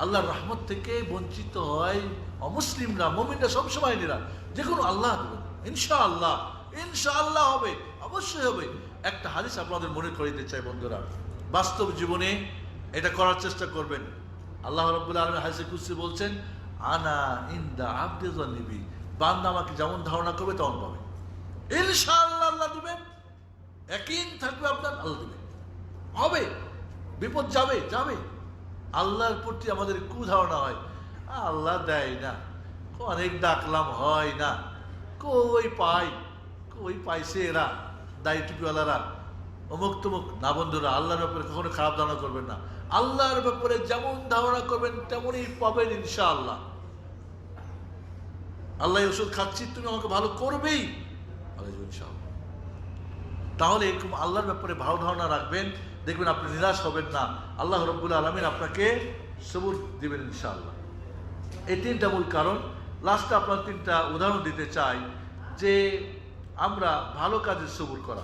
আল্লাহর রহমত থেকে বঞ্চিত হয় অমুসলিমরা। মুমিনরা সবসময় নিরাশ। যে কোনো আল্লাহ দেবেন, ইনশাআল্লাহ, ইনশাআল্লাহ হবে, অবশ্যই হবে। একটা হাদিস আপনাদের মনে করে দিতে চাই বন্ধুরা, বাস্তব জীবনে এটা করার চেষ্টা করবেন। আল্লাহ রাব্বুল আলামিন হাদিসে কুদসি বলছেন, আনা ইনদা আবদি যানিবি, বান্দা আমাকে যেমন ধারণা করবে তেমন পাবে। ইনশাআল্লাহ আল্লাহ দিবেন, ইয়াকিন থাকবে আপনার, আল্লাহ দিবেন, হবে। বিপদ যাবে যাবে। আল্লাহর প্রতি আমাদের কুধারণা হয়, আল্লাহ দেয় না, অনেক ডাকলাম হয় না, কই পাই, কই পাইছে এরা দাড়ি টুপিওয়ালারা, অমুক তমুক। না বন্ধুরা, আল্লাহর ব্যাপারে কখনো খারাপ ধারণা করবেন না। আল্লাহর ব্যাপারে যেমন ধারণা করবেন তেমনই পাবেন ইনশাআল্লাহ। আল্লাহ ওষুধ খাচ্ছি, তুমি আমাকে ভালো করবেই, ইনশাআল্লাহ। তাহলে এরকম আল্লাহর ব্যাপারে ভালো ধারণা রাখবেন, দেখবেন আপনি নিরাশ হবেন না। আল্লাহ রাব্বুল আলামিন আপনাকে সবুর দিবেন ইনশাআল্লাহ। এই তিনটা মূল কারণ। লাস্টে আপনার তিনটা উদাহরণ দিতে চাই যে আমরা ভালো কাজে সবুর করা।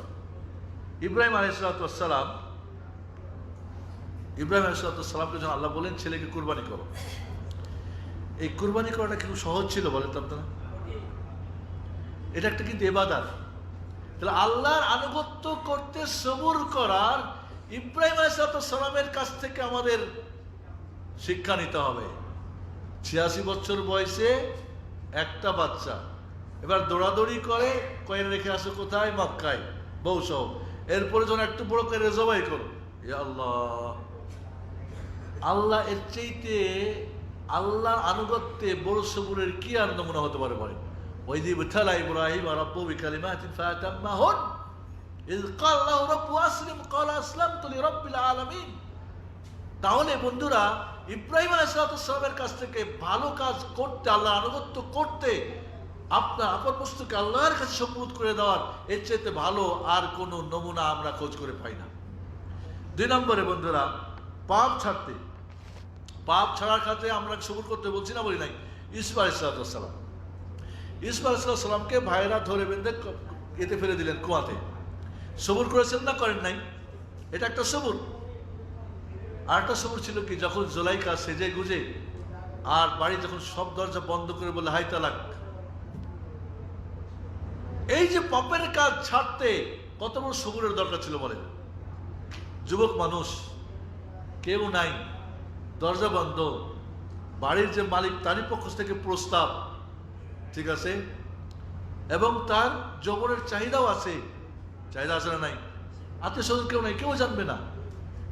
ইব্রাহিম আলাইহিসসালামকে যখন আল্লাহ বলেন ছেলেকে কুরবানি করো, এই কুরবানি করাটা কিন্তু সহজ ছিল বলেন তো আপনারা? এটা একটা কিন্তু ইবাদত। তাহলে আল্লাহর আনুগত্য করতে সবুর করার ইব্রাহিম আলাইহিসসালামের কাছ থেকে আমাদের শিক্ষা নিতে হবে। 86 বছর বয়সে একটা বাচ্চা, এবার দৌড়াদৌড়ি করে, কয়েন রেখে আসো কোথায়? মক্কায়, বউ সহ। এরপরে যখন একটু বড় করে জবাই করো, ইয়া আল্লাহ, আল্লাহ এর চাইতে আল্লাহর আনুগত্যে বড় সবুরের কি আর নমুনা হতে পারে? বলে ওয়াইদ ইবতালা ইব্রাহিম রাব্বুহু বিকালিমাতিন ফাতাম্মাহুন ইয ক্বালা লাহু রাব্বুহু আসলিম ক্বালা আসলামতু লিরাব্বিল আলামিন। তাহলে বন্ধুরা, ইব্রাহিম আলাইহিসসালামের কাছ থেকে ভালো কাজ করতে, আল্লাহর আনুগত্য করতে, আপনার আপন বস্তুকে আল্লাহর কাছে সুপুর্দ করে দেওয়ার এর চাইতে ভালো আর কোনো নমুনা আমরা খোঁজ করে পাই না। 2 নম্বরে বন্ধুরা, পাপ ছাড়তে। পাপ ছাড়ার ক্ষেত্রে আমরা সবুর করতে বলছি না, বলি নাই? ইউসুফ আলাইহিসসালাম, ইউসুফ আলাইহিসসালামকে ভাইরা ধরে বেঁধে এতে ফেলে দিলেন, কুয়াতে। সবুর করেছেন না করেন নাই? এটা একটা সবুর। আর একটা সবুর ছিল কি, যখন জুলাইখা সেজে গুজে আর বাড়ি যখন সব দরজা বন্ধ করে বলে হাই তালাক। এই যে পাপের কাজ ছাড়তে কত বড় সবুরের দরকার ছিল বলেন? যুবক মানুষ, কেউ নাই, দরজা বন্ধ, বাড়ির যে মালিক তারই পক্ষ থেকে প্রস্তাব, ঠিক আছে, এবং তার যৌবনের চাহিদাও আছে। চাহিদা আছে না নাই? আত্মীয় স্বজন কেউ নাই, কেউ জানবে না।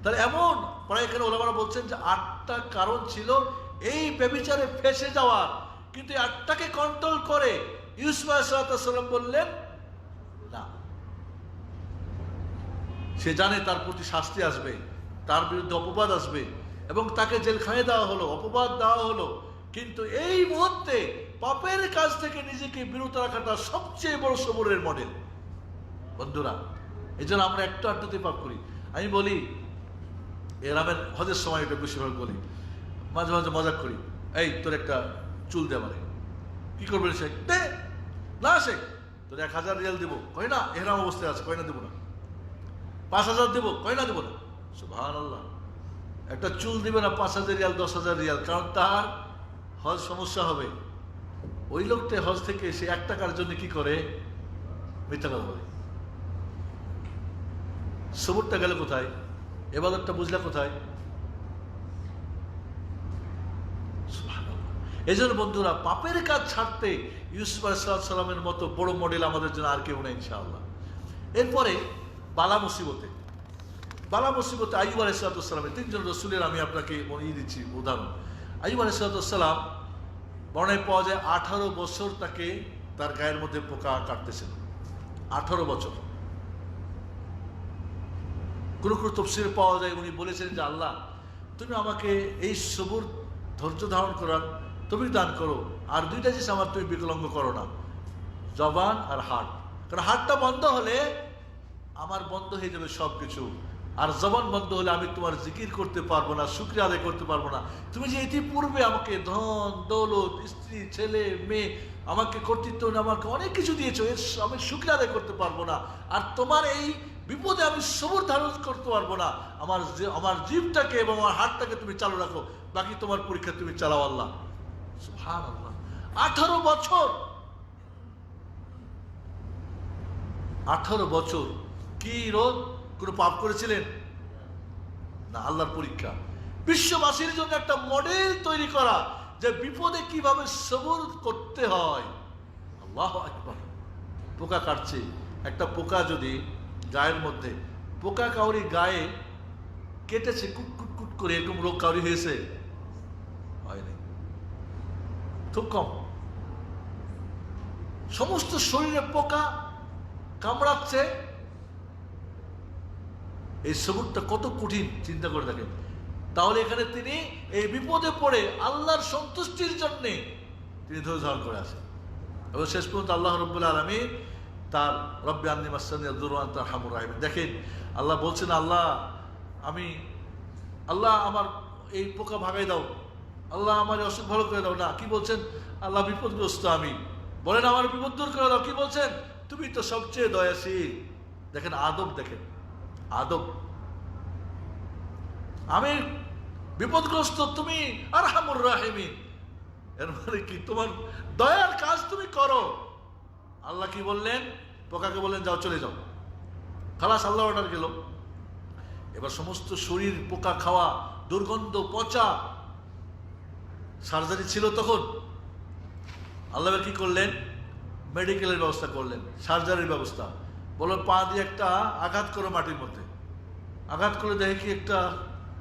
তাহলে এমন প্রায় এখানে ওলামারা বলছেন যে 8টা কারণ ছিল এই ব্যভিচারে ফেসে যাওয়ার, কিন্তু 8টাকে কন্ট্রোল করে ইউসুফ আলাইহিস সালাম বললেন না। সে জানে তার প্রতি শাস্তি আসবে, তার বিরুদ্ধে অপবাদ আসবে, এবং তাকে জেলখানায় দেওয়া হলো, অপবাদ দেওয়া হলো। কিন্তু এই মুহূর্তে পাপের কাজ থেকে নিজেকে বিরত রাখাটা সবচেয়ে বড় সবরের মডেল বন্ধুরা। এই জন্য আমরা একটু আড্ডাতে পাপ করি। আমি বলি, এরামের হজের সময় এটা বেশিরভাগ বলি, মাঝে মাঝে মজাক করি, এই তোর একটা চুল দে আমারে। কি করবেন শেখ? দে না শেখ, তোর 1000 রিয়াল দেবো। কয় না, এহরাম অবস্থায় আছে, কয় না দেবো না। 5000 দেবো, কয় না দেবো না। সুবহানাল্লাহ, একটা চুল দিবে না 5000 রিয়াল, 10,000 রিয়াল, কারণ তার হজ সমস্যা হবে। ওই লোকটা হজ থেকে সে 1 টাকার জন্য কি করে? মিথ্যা কথা বলে। সবুরটা গেল কোথায়? এবাদতটা বুঝলা কোথায়? এই জন্য বন্ধুরা, পাপের কাজ ছাড়তে ইউসুফ আলাইহিস সালামের মতো বড় মডেল আমাদের জন্য আর কেউ নেই ইনশাআল্লাহ। এরপরে বালা মুসিবতে। বালা মুসিবতে আইয়ুব আলাইহিস সালামের 3 জন রসুলের আমি আপনাকে মনে দিচ্ছি উদাহরণ। আইয়ুব আলাইহিস সালাম বর্ণায় পাওয়া যায় 18 বছর তাকে তার গায়ের মধ্যে পোকা কাটতেছিল। 18 বছর। কোনো কোনো তফসিরে পাওয়া যায় উনি বলেছেন যে আল্লাহ, তুমি আমাকে এই সবুর ধৈর্য ধারণ করার তুমি দান করো, আর 2টা জিনিস আমার তুমি বিকলাঙ্গ করো না, জবান আর হার্ট। কারণ হার্টটা বন্ধ হলে আমার বন্ধ হয়ে যাবে সব কিছু, আর জবান বন্ধ হলে আমি তোমার জিকির করতে পারবো না, শুকরিয়া আদায় করতে পারবো না। তুমি যে ইতিপূর্বে আমাকে ধন দৌলত, স্ত্রী, ছেলে, মেয়ে, আমাকে কর্তৃত্ব, আমাকে অনেক কিছু দিয়েছো, এর আমি শুকরিয়া আদায় করতে পারবো না। আর তোমার এই বিপদে আমি সবর ধারণ করতে পারবো না। আমার জীবটাকে এবং আমার হাতটাকে তুমি চালু রাখো, বাকি তোমার পরীক্ষা তুমি চালাও আল্লাহ। সুবহানাল্লাহ। 18 বছর, 18 বছর কি রোগ? কোনো পাপ করেছিলেন না, আল্লাহর পরীক্ষা। বিশ্ববাসীর জন্য একটা মডেল তৈরি করা যে বিপদে কিভাবে সবর করতে হয়। আল্লাহু আকবার। পোকা কাটছে, একটা পোকা যদি গায়ের মধ্যে, পোকা কাউরি গায়ে কেটেছে কুটকুট কুট করে, এরকম রোগ কাউরি হয়েছে? হয়নি, খুব কম। সমস্ত শরীরে পোকা কামড়াচ্ছে, এই সবরটা কত কঠিন চিন্তা করে দেখেন। তাহলে এখানে তিনি এই বিপদে পড়ে আল্লাহর সন্তুষ্টির জন্য তিনি ধৈর্য ধারণ করে আসেন এবং শেষ পর্যন্ত আল্লাহ রাব্বুল আলামিন তার রব্বি আন্নী মাসসানি আদ-দুররু ওয়া আনতা আরহামুর রাহিমিন। দেখেন আল্লাহ বলছেন, আল্লাহ আমার এই পোকা ভাগাই দাও, আল্লাহ আমার অসুখ ভালো করে দাও না। কি বলছেন? আল্লাহ বিপদগ্রস্ত আমি, বলেন আমার বিপদ দূর করে দাও। কি বলছেন? তুমি তো সবচেয়ে দয়াশীল। দেখেন আদব, দেখেন আদব। আমি বিপদগ্রস্ত, তুমি আরহামুর রাহিমিন। এর মানে কি? তোমার দয়ার কাজ তুমি করো। আল্লাহ কি বললেন? পোকাকে বললেন যাও, চলে যাও। খালাস, আল্লাহ অর্ডার গেল। এবার সমস্ত শরীর পোকা খাওয়া, দুর্গন্ধ, পচা। সার্জারি ছিল তখন। আল্লাহ কি করলেন? মেডিকেলের ব্যবস্থা করলেন, সার্জারির ব্যবস্থা। বলো পা দিয়ে একটা আঘাত করো মাটির মধ্যে, আঘাত করে দেখে কি একটা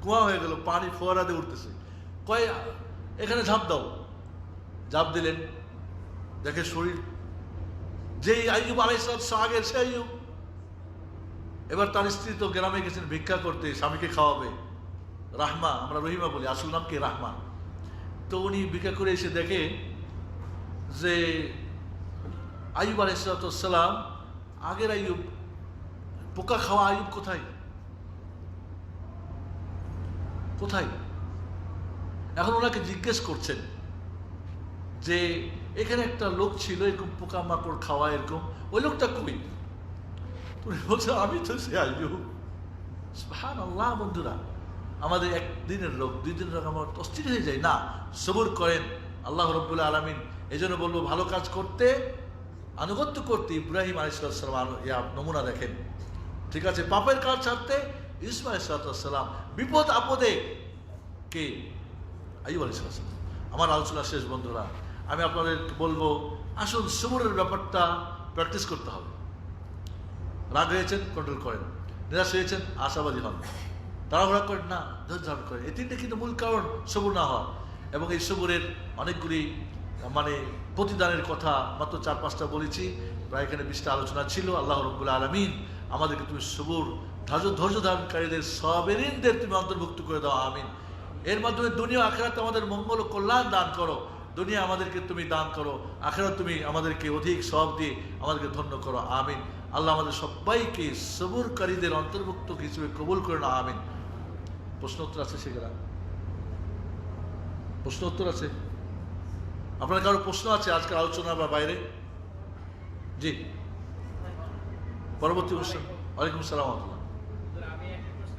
কুয়া হয়ে গেল, পানি ফোয়ারা দিয়ে উঠতেছে। কয় এখানে ঝাঁপ দাও। ঝাঁপ দিলেন, দেখে শরীর যেই আইয়ুব আলাইহিস সালাম আগের সে আইয়ুব। এবার তার স্ত্রী তো গ্রামে গেছেন ভিক্ষা করতে, স্বামীকে খাওয়াবে। রাহমা, আমরা রহিমা বলি, আসল নাম কি রাহমা। তো উনি ভিক্ষা করে এসে দেখে যে আইয়ুব আলাইহিস সালাম আগের আইয়ুব, পোকা খাওয়া আইয়ুব কোথায় কোথায়? এখন ওনাকে জিজ্ঞেস করছেন যে এখানে একটা লোক ছিল এরকম পোকা মাকড় খাওয়া, এরকম, ওই লোকটা কই? তুমি বলছো আমি তো সে আইয়ুব। সুবহানাল্লাহ। বন্ধুরা, আমাদের একদিনের রোগ, 2 দিনের রোগ আমার অস্থির হয়ে যায় না। সবর করেন আল্লাহ রাব্বুল আলামিন। এই জন্য বলবো ভালো কাজ করতে, আনুগত্য করতে ইব্রাহিম আলাইহিস সালাম নমুনা দেখেন, ঠিক আছে? পাপের কাজ ছাড়তে ইউসুফ আলাইহিস সালাম, বিপদ আপদে কে? আইয়ুব আলাইহিস সালাম। আমার আলোচনা শেষ বন্ধুরা, আমি আপনাদের বলবো আসল সবরের ব্যাপারটা প্র্যাকটিস করতে হবে। রাগ হয়েছেন, কন্ট্রোল করেন। নিরাশ হয়েছেন, আশাবাদী হন। তাড়াহুড়া করেন না, ধৈর্য ধারণ করেন। এই তিনটে কিন্তু মূল কারণ সবর না হওয়া। এবং এই সবরের অনেকগুলি প্রতিদানের কথা মাত্র 4-5টা বলেছি, প্রায় এখানে 20টা আলোচনা ছিল। আল্লাহ রাব্বুল আলামিন আমাদেরকে তুমি সবর, ধৈর্য ধারণকারীদের, সাবিরিনদের তুমি অন্তর্ভুক্ত করে দাও, আমিন। এর মাধ্যমে দুনিয়া আখিরাত আমাদের মঙ্গল ও কল্যাণ দান করো। দুনিয়া আমাদেরকে তুমি দান করো, আখিরাত তুমি আমাদেরকে অধিক সওয়াব দিয়ে আমাদেরকে ধন্য করো, আমিন। আল্লাহ আমাদের সবাইকে সবরকারীদের অন্তর্ভুক্ত হিসেবে কবুল করে নাও, আমিন। প্রশ্ন উত্তর আছে? সেগুলা প্রশ্ন উত্তর আছে? আপনার কারো প্রশ্ন আছে আজকের আলোচনা বা বাইরে? জি, পরবর্তী প্রশ্ন। ওয়ালাইকুম আসসালাম। আমি একটা প্রশ্ন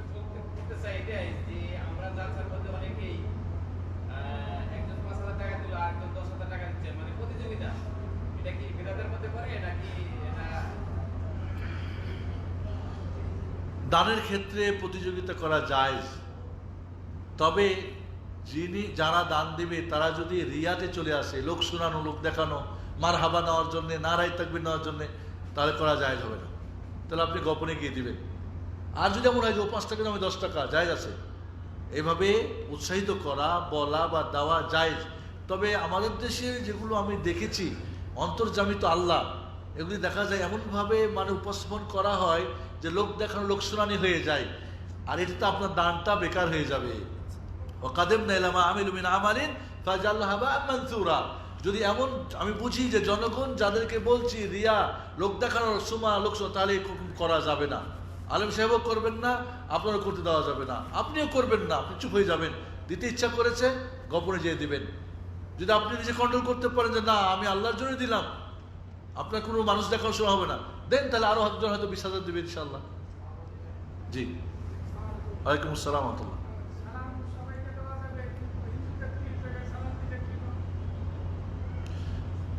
করতে চাই, এটাই যে আমরা জালসার মধ্যে অনেকেই একজন 5,000 টাকা দিল আর একজন 10,000 টাকা দিচ্ছে, মানে প্রতিযোগিতা। এটা কি বিরাদের মধ্যে পড়ে নাকি এটা? দানের ক্ষেত্রে প্রতিযোগিতা করা জায়েজ, তবে যারা দান দিবে তারা যদি রিয়াতে চলে আসে, লোক শোনানো, লোক দেখানো, মার হাবা নেওয়ার জন্যে, নারাই তাকবীর নেওয়ার জন্যে, তাহলে করা জায়েজ হবে না। তাহলে আপনি গোপনে গিয়ে দিবেন। আর যদি এমন হয় যে ও 5 টাকা দামে 10 টাকা, জায়েজ আছে। এভাবে উৎসাহিত করা, বলা বা দেওয়া জায়েজ। তবে আমাদের দেশে যেগুলো আমি দেখেছি, অন্তর্জামিত আল্লাহ, এগুলি দেখা যায় এমনভাবে উপস্থাপন করা হয় যে লোক দেখানো, লোক শোনানি হয়ে যায়। আর এটাতে আপনার দানটা বেকার হয়ে যাবে। ওয়াকাদিমনা ইলা মা আমিলু মিন আমালিন ফাজালনাহু হাবাআন মানসুরা। যদি এমন আমি বুঝি যে জনগণ যাদেরকে বলছি রিয়া, লোক দেখানোর সুমা, লোক, তাহলে করা যাবে না। আলেম সাহেবও করবেন না, আপনারও করতে দেওয়া যাবে না, আপনিও করবেন না, আপনি চুপ হয়ে যাবেন। দিতে ইচ্ছা করেছে গোপনে যেয়ে দিবেন। যদি আপনি নিজে কন্ট্রোল করতে পারেন যে না আমি আল্লাহর জন্য দিলাম, আপনার কোনো মানুষ দেখার সময় হবে না, দেন, তাহলে আরো একজন হয়তো 20,000 দিবে ইনশাআল্লাহ। জি, ওয়ালাইকুম আসসালাম ওয়া রাহমাতুল্লাহ।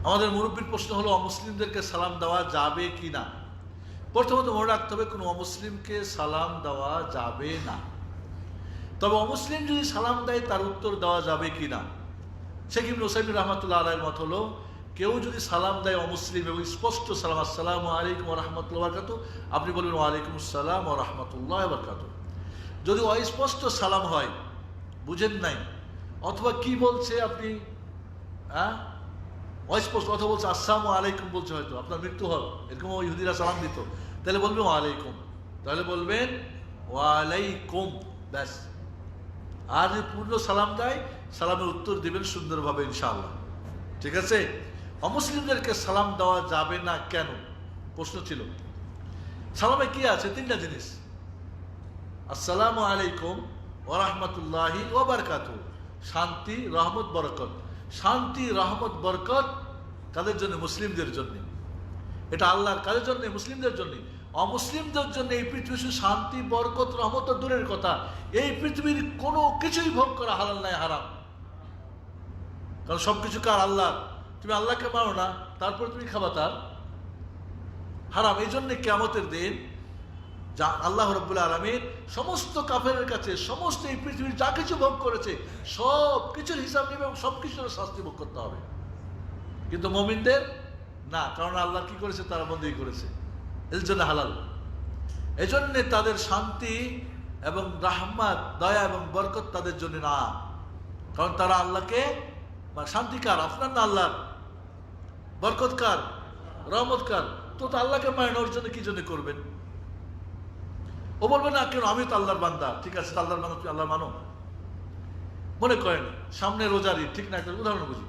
আমাদের মুরব্বীর প্রশ্ন হলো অমুসলিমদেরকে সালাম দেওয়া যাবে কি না। প্রথমত মনে রাখতে হবে কোনো অমুসলিমকে সালাম দেওয়া যাবে না। তবে অমুসলিম যদি সালাম দেয় তার উত্তর দেওয়া যাবে কি না। শেখ ইবনে উসাইমিন রাহমাতুল্লাহ আলাইহির মত হলো কেউ যদি সালাম দেয় অমুসলিম এবং স্পষ্ট সালাম আসসালামু আলাইকুম ওয়া রাহমাতুল্লাহি ওয়া বারাকাতুহু, আপনি বলবেন ওয়া আলাইকুম আসসালাম ওয়া রাহমাতুল্লাহি ওয়া বারাকাতুহু। যদি অস্পষ্ট সালাম হয়, বুঝেন নাই অথবা কি বলছে আপনি অস্পষ্ট, অথবা বলছে আসসালামু আলাইকুম বলছে, হয়তো আপনার মৃত্যু হল, এরকম ইহুদিরা সালাম দিত, তাহলে বলবেন ওয়া আলাইকুম, তাহলে বলবেন ওয়া আলাইকুম, ব্যাস। আর যদি পূর্ণ সালাম দেয় সালামের উত্তর দিবেন সুন্দরভাবে ইনশাআল্লাহ। ঠিক আছে? অমুসলিমদেরকে সালাম দেওয়া যাবে না কেন প্রশ্ন ছিল। সালামে কি আছে? তিনটা জিনিস, আসসালামু আলাইকুম ওয়া রাহমাতুল্লাহি ওয়া বারাকাতুহু, শান্তি, রহমত, বরকত। শান্তি, রহমত, বরকত কাদের জন্য? মুসলিমদের জন্য। এটা আল্লাহর কাদের জন্য? মুসলিমদের জন্য। অমুসলিমদের জন্য এই পৃথিবীর শান্তি, বরকত, রহমত দূরের কথা, এই পৃথিবীর কোনো কিছুই ভোগ করা হালাল নাই, হারাম। কারণ সবকিছু কার? আল্লাহ। তুমি আল্লাহকে মানো না, তারপর তুমি খাবা তার, হারাম। এই জন্য কিয়ামতের দিন যা আল্লাহ রাব্বুল আলামিন সমস্ত কাফেরের কাছে সমস্ত এই পৃথিবীর যা কিছু ভোগ করেছে সব কিছুর হিসাব নেবে এবং সব কিছুর শাস্তি ভোগ করতে হবে। কিন্তু মুমিনদের না, কারণ আল্লাহ কি করেছে? তারা বন্দী করেছে, এর জন্য হালাল। এজন্য তাদের শান্তি এবং রাহমাত, দয়া এবং বরকত তাদের জন্য না, কারণ তারা আল্লাহকে, শান্তি কার? আপনার না আল্লাহর? বরকত কার? রহমত কার? তো আল্লাহকে মানেন, ওর জন্য কি জন্য করবেন? ও বলবে না কেন, আমি তো আল্লাহর বান্দা। ঠিক আছে, আল্লাহর মানো, তুমি আল্লাহ মানো। মনে করেন সামনে রোজার ঈদ, ঠিক না? একটা উদাহরণ বুঝি,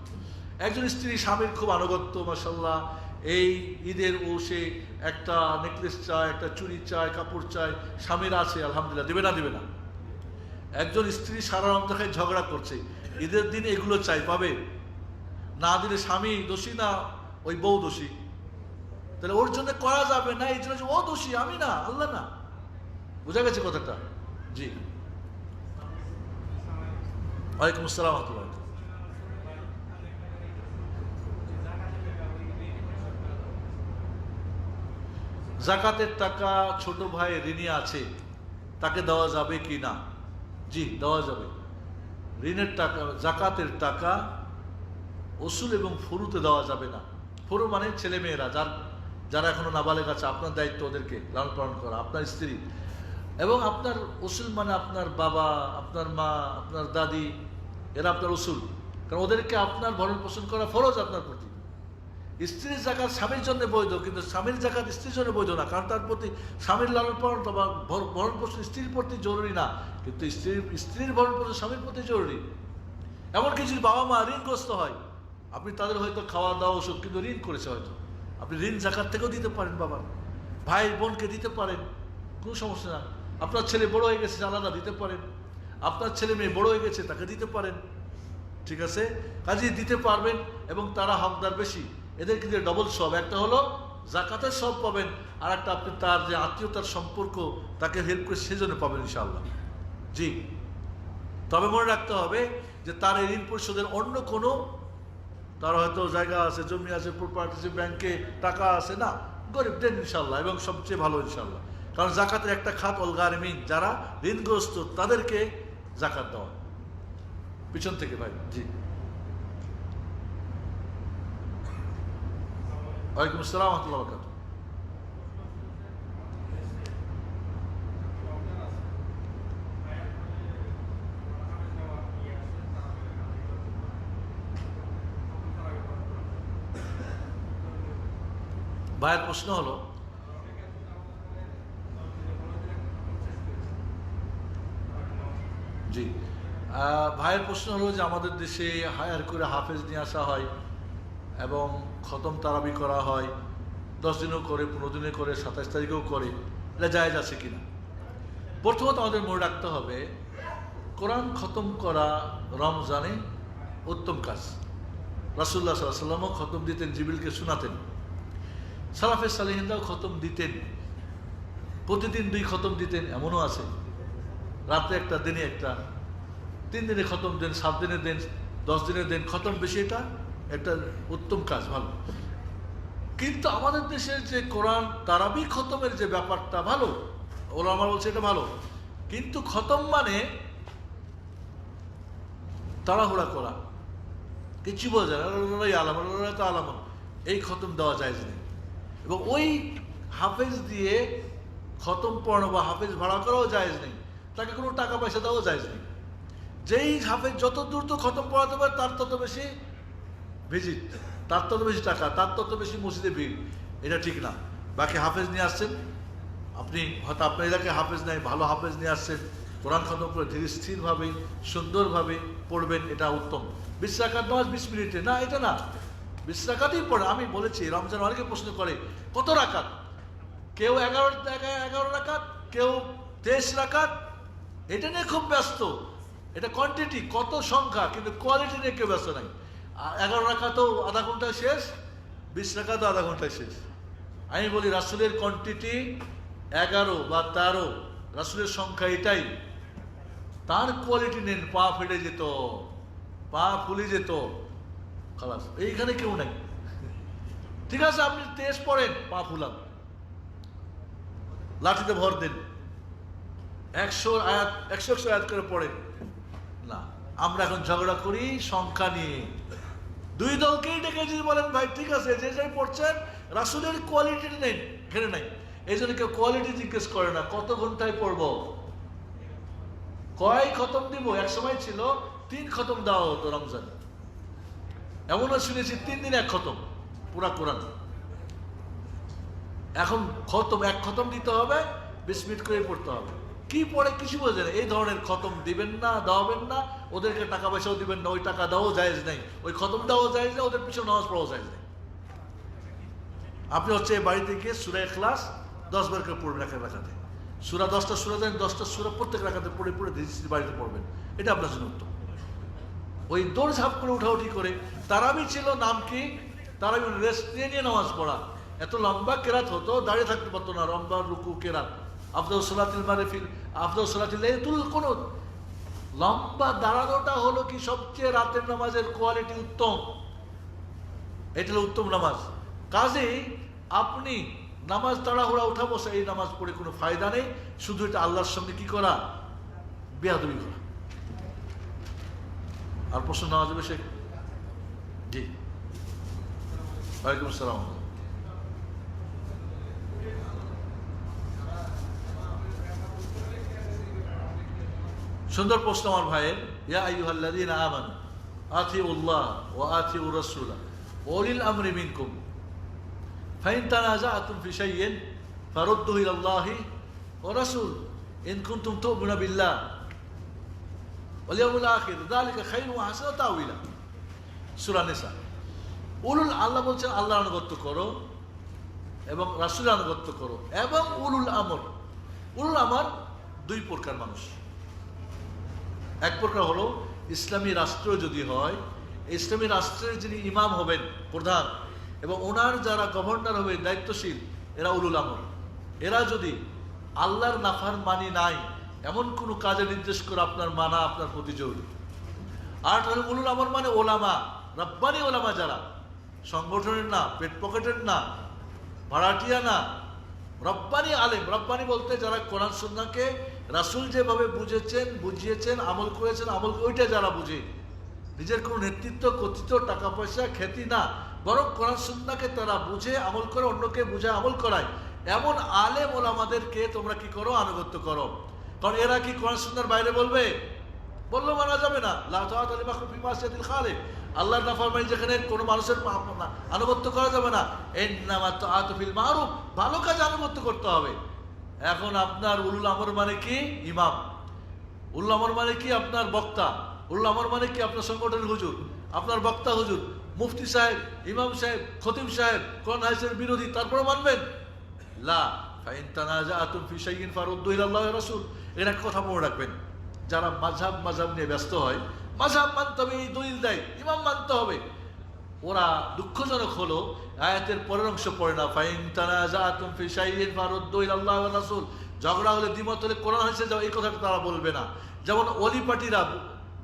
একজন স্ত্রী স্বামীর খুব আনুগত্য, মাশাআল্লাহ, এই ঈদের ও সে একটা নেকলেস চায়, একটা চুড়ি চায়, কাপড় চায়, স্বামীর আছে আলহামদুলিল্লাহ, দেবে না? দেবে না? একজন স্ত্রী সারা রমজান খায় ঝগড়া করছে, ঈদের দিন এগুলো চাই, পাবে না? দিলে স্বামী দোষী না ওই বউ দোষী? তাহলে ওর জন্য করা যাবে না, এই জন্য ও দোষী, আমি না, আল্লাহ না। বুঝা গেছে কথাটা? জি, ওয়ালাইকুম আসসালাম ওয়া রাহমাতুল্লাহ। জাকাতের টাকা ছোট ভাই ঋণী আছে, তাকে দেওয়া যাবে কি না? জি, দেওয়া যাবে। ঋণের টাকা, জাকাতের টাকা ওসুল এবং ফুরুতে দেওয়া যাবে না। ফুরু মানে ছেলে মেয়েরা, যারা এখনো নাবালেগ আছে, আপনার দায়িত্ব ওদেরকে লালন পালন করা, আপনার স্ত্রী। এবং আপনার ওসুল মানে আপনার বাবা, আপনার মা, আপনার দাদি, এরা আপনার ওসুল, কারণ ওদেরকে আপনার ভরণ পোষণ করা ফরজ আপনার প্রতি। স্ত্রীর জাকাত স্বামীর জন্য বৈধ, কিন্তু স্বামীর জাকাত স্ত্রীর জন্য বৈধ না, কারণ তার প্রতি স্বামীর লালন পালন বা ভরণ পোষণ স্ত্রীর প্রতি জরুরি না, কিন্তু স্ত্রীর ভরণ পোষণ স্বামীর প্রতি জরুরি। এমনকি যদি বাবা মা ঋণগ্রস্ত হয়, আপনি তাদের হয়তো খাওয়া দাওয়া ওষুধ, কিন্তু ঋণ করেছে হয়তো, আপনি ঋণ জাকাত থেকেও দিতে পারেন, বাবার ভাই বোনকে দিতে পারেন, কোনো সমস্যা না। আপনার ছেলে বড় হয়ে গেছে, আলাদা দিতে পারেন। আপনার ছেলে মেয়ে বড় হয়ে গেছে, তাকে দিতে পারেন। ঠিক আছে, কাজেই দিতে পারবেন, এবং তারা হকদার বেশি, এদেরকে দিয়ে ডবল সব। একটা হলো জাকাতের সব পাবেন, আর একটা আপনি তার যে আত্মীয়তার সম্পর্ক, তাকে হেল্প করে সেজন্য পাবেন ইনশাআল্লাহ। জি, তবে মনে রাখতে হবে যে তার এই ঋণ পরিশোধের অন্য কোনো, তার হয়তো জায়গা আছে, জমি আছে, প্রপার্টি আছে, ব্যাংকে টাকা আছে, না, গরিব দেন ইনশাআল্লাহ, এবং সবচেয়ে ভালো ইনশাআল্লাহ। কারণ জাকাতের একটা খাত অল গারিমিন, যারা ঋণগ্রস্ত তাদেরকে জাকাত দেওয়া। পিছন থেকে ভাই। জি, ওয়ালাইকুম আসসালাম ওয়া রাহমাতুল্লাহি ওয়া বারাকাতুহু। ভাইয়ের প্রশ্ন হলো, জি, ভাইয়ের প্রশ্ন হলো যে আমাদের দেশে হায়ার করে হাফেজ নিয়ে আসা হয় এবং খতম তারাবি করা হয়, 10 দিনও করে, 15 দিনে করে, 27 তারিখেও করে। এটা জায়েজ আছে কিনা। প্রথমত আমাদের মনে রাখতে হবে কোরআন খতম করা রমজানে উত্তম কাজ। রাসূলুল্লাহ সাল্লাল্লাহু আলাইহি ওয়াসাল্লামও খতম দিতেন, জিবরিলকে শোনাতেন, সালাফে সালেহিনরাও খতম দিতেন, প্রতিদিন 2 খতম দিতেন, এমনও আছে রাতে একটা দিনে একটা, 3 দিনে খতম দেন, 7 দিনে দেন, 10 দিনে দেন, খতম বেশি, এটা একটা উত্তম কাজ, ভালো। কিন্তু আমাদের দেশের যে কোরআন তারাবি খতমের যে ব্যাপারটা ভালো, ওলামা বলছে এটা ভালো, কিন্তু খতম মানে তাড়াহুড়া করা, কিছু বোঝা আলাম তো আলাম, এই খতম দেওয়া যায় নেই। এবং ওই হাফেজ দিয়ে খতম পড়ানো বা হাফেজ ভাড়া করাও জায়েজ নেই, তাকে কোনো টাকা পয়সা দেওয়াও জায়েজ নেই। যেই হাফেজ যত দ্রুত খতম পড়াতে পারে তার তত বেশি ভিজিট, তার তত বেশি টাকা, তার তত বেশি মসজিদে ভিড়, এটা ঠিক না। বাকি হাফেজ নিয়ে আসছেন, আপনি হয়তো আপনার এলাকায় হাফেজ নেই, ভালো হাফেজ নিয়ে আসছেন, কোরআন খতম করে ধীরে স্থিরভাবে সুন্দরভাবে পড়বেন, এটা উত্তম। 20 রাকাত নামাজ 20 মিনিটে না, এটা না, 20 রাকাতই পড়ে। আমি বলেছি রমজান অনেকে প্রশ্ন করে কত রাকাত, কেউ 11 রাকাত, কেউ 23 রাকাত, এটা নিয়ে খুব ব্যস্ত। এটা কোয়ান্টিটি, কত সংখ্যা, কিন্তু কোয়ালিটি নিয়ে কেউ ব্যস্ত নাই। 11 রাকাতও আধা ঘন্টায় শেষ, 20 রাকাতও আধা ঘন্টায় শেষ। আমি বলি রাসূলের কোয়ান্টিটি 11 বা 13, রাসূলের সংখ্যা এটাই, তার কোয়ালিটি নেন, পা ফেটে যেত, পা ফুলে যেত, খালাস, এইখানে কেউ নাই। ঠিক আছে আপনি 23 পড়েন, পা ফুলান, লাঠিতে ভর দেন, 100 আয়াত করে পড়েন না। আমরা এখন ঝগড়া করি সংখ্যা নিয়ে, 2 দলকেই ডেকে যদি বলেন ভাই ঠিক আছে যে যাই পড়ছেন রাসূলের কোয়ালিটি নেন, ঘেরে নাই। এই জন্য কেউ কোয়ালিটি জিজ্ঞেস করে না, কত ঘন্টায় পড়বো, কয় খতম দিব। এক সময় ছিল 3 খতম দেওয়া হতো রমজান, এমনও শুনেছি 3 দিন 1 খতম পুরা কোরআন। এখন খতম 1 খতম দিতে হবে, 20 মিনিট করে পড়তে হবে, কি পড়ে কিছু বোঝে না। এই ধরনের খতম দিবেন না, দেওয়াবেন না, ওদেরকে টাকা পয়সাও দিবেন না, ওই টাকা দেওয়াও জায়েজ নেই, ওই খতম দেওয়াও জায়েজ নেই, ওদের পিছনে নামাজ পড়াও জায়েজ নেই। আপনি হচ্ছে বাড়িতে গিয়ে সূরা ইখলাস 10 বার করে পড়বেন এক রাকাতে, সূরা 10টা সূরা দেন, 10টা সূরা প্রত্যেক রাকাতে পড়ে পড়ে বাড়িতে পড়বেন, এটা আপনার জন্য উত্তম। ওই দৌড় ঝাঁপ করে উঠাউঠি করে, তারাবি ছিল নাম কি, তারাবি রেস্ট নিয়ে নিয়ে নামাজ পড়া, এত লম্বা কেরাত হতো, দাঁড়িয়ে থাকতে পারতো না, লম্বা রুকু কেরাত, আফদালুস সালাতিল মারিফিল, আফদালুস সালাতিল লাইলাতুল কুনুত, লম্বা দাঁড়ানোটা হলো কি সবচেয়ে রাতের নামাজের কোয়ালিটি উত্তম, এটা হলো উত্তম নামাজ। কাজেই আপনি নামাজ তাড়াহুড়া উঠা বসা এই নামাজ পড়ে কোনো ফায়দা নেই, শুধু এটা আল্লাহর সঙ্গে কি করা, বেয়াদবি করা। আর প্রশ্ন নেওয়া যাবে সে? জি, ওয়ালাইকুম আসসালাম। সুন্দর প্রশ্ন আমার ভাইয়ের। ইয়া আইয়ুহাল্লাযীনা আমানু আতিউল্লাহ ওয়া আতিউর রাসূলা ওয়া উলিল আমরি মিনকুম ফাইন তানাযাআতুম ফি শাইইন ফারুদ্দুহু ইলাল্লাহি ওয়া রাসূল ইন কুনতুম তু'মিনুনা বিল্লাহ ওয়াল ইয়াউমিল আখির যালিকা খায়রুন ওয়া আহসানু তা'ওয়িলা। সূরা নিসা। উলুল, আল্লাহ বলছেন আল্লাহর আনুগত্য করো এবং রাসূলের আনুগত্য করো এবং উলুল আমর। উলুল আমর 2 প্রকার মানুষ। এক প্রকার হলো ইসলামী রাষ্ট্র যদি হয়, ইসলামী রাষ্ট্রের যিনি ইমাম হবেন, প্রধান, এবং ওনার যারা গভর্নর হবে, দায়িত্বশীল, এরা উলুল আমর। এরা যদি আল্লাহর নাফরমানি নাই এমন কোনো কাজে নির্দেশ করে আপনার মানা আপনার প্রতি জরুরি। আর হলো উলুল আমর মানে ওলামা, রব্বানি ওলামা, যারা সংগঠনের না, পেট পকেটের না, ভাড়াটিয়া না, রব্বানি আলেম। রব্বানি বলতে যারা কোরআন সুন্নাহকে রাসূল যেভাবে বুঝেছেন, বুঝিয়েছেন, আমল করেছেন, আমল ওইটা যারা বুঝে, নিজের কোনো নেতৃত্ব, কর্তৃত্ব, টাকা পয়সা, খ্যাতি না, বরং কোরআন সুন্নাহকে তারা বুঝে আমল করে, অন্যকে বুঝে আমল করায়, এমন আলেম ওলামাদেরকে তোমরা কি করো, আনুগত্য করো। কারণ এরা কি কোরআন সুন্নাহর বাইরে বলবে? বললেও মানা যাবে না। লা তাআতা লিমাখলুকিন ফি মাসিয়াতিল খালিক, আল্লাহর নাফরমানি যেখানে কোনো মানুষের আনুগত্য করা যাবে না। ইন্নামা তাআতু ফিল মারুফ, ভালো কাজে আনুগত্য করতে হবে। এখন আপনার উলুল আমর মানে কি? ইমাম। উলুল আমর মানে কি? আপনার বক্তা। উলুল আমর মানে কি? আপনার সংগঠনের হুজুর, আপনার বক্তা হুজুর, মুফতি সাহেব, ইমাম সাহেব, খতিব সাহেব, কোরআন হাদিসের বিরোধী, তারপরে মানবেন? লা, ফাইন তানাজাতুম ফি শাইইন ফারুদ্দু ইলাল্লাহি ওয়া রাসূল। এর একটা কথা মনে রাখবেন, যারা মাযহাব নিয়ে ব্যস্ত হয়, মাযহাব মানতে হবে, এই দলিল দেয়, ইমাম মানতে হবে, ওরা দুঃখজনক হলো আয়াতের পরের অংশ পড়ে না, ফাইন তানাজাতুম ফি শাইইন ফারুদ্দু ইলাল্লাহি ওয়া রাসূল। ঝগড়া হলে, দ্বিমত হলে কোরআন হাদিসে যাও, এই কথাটা তারা বলবে না। যেমন অলি পার্টিরা,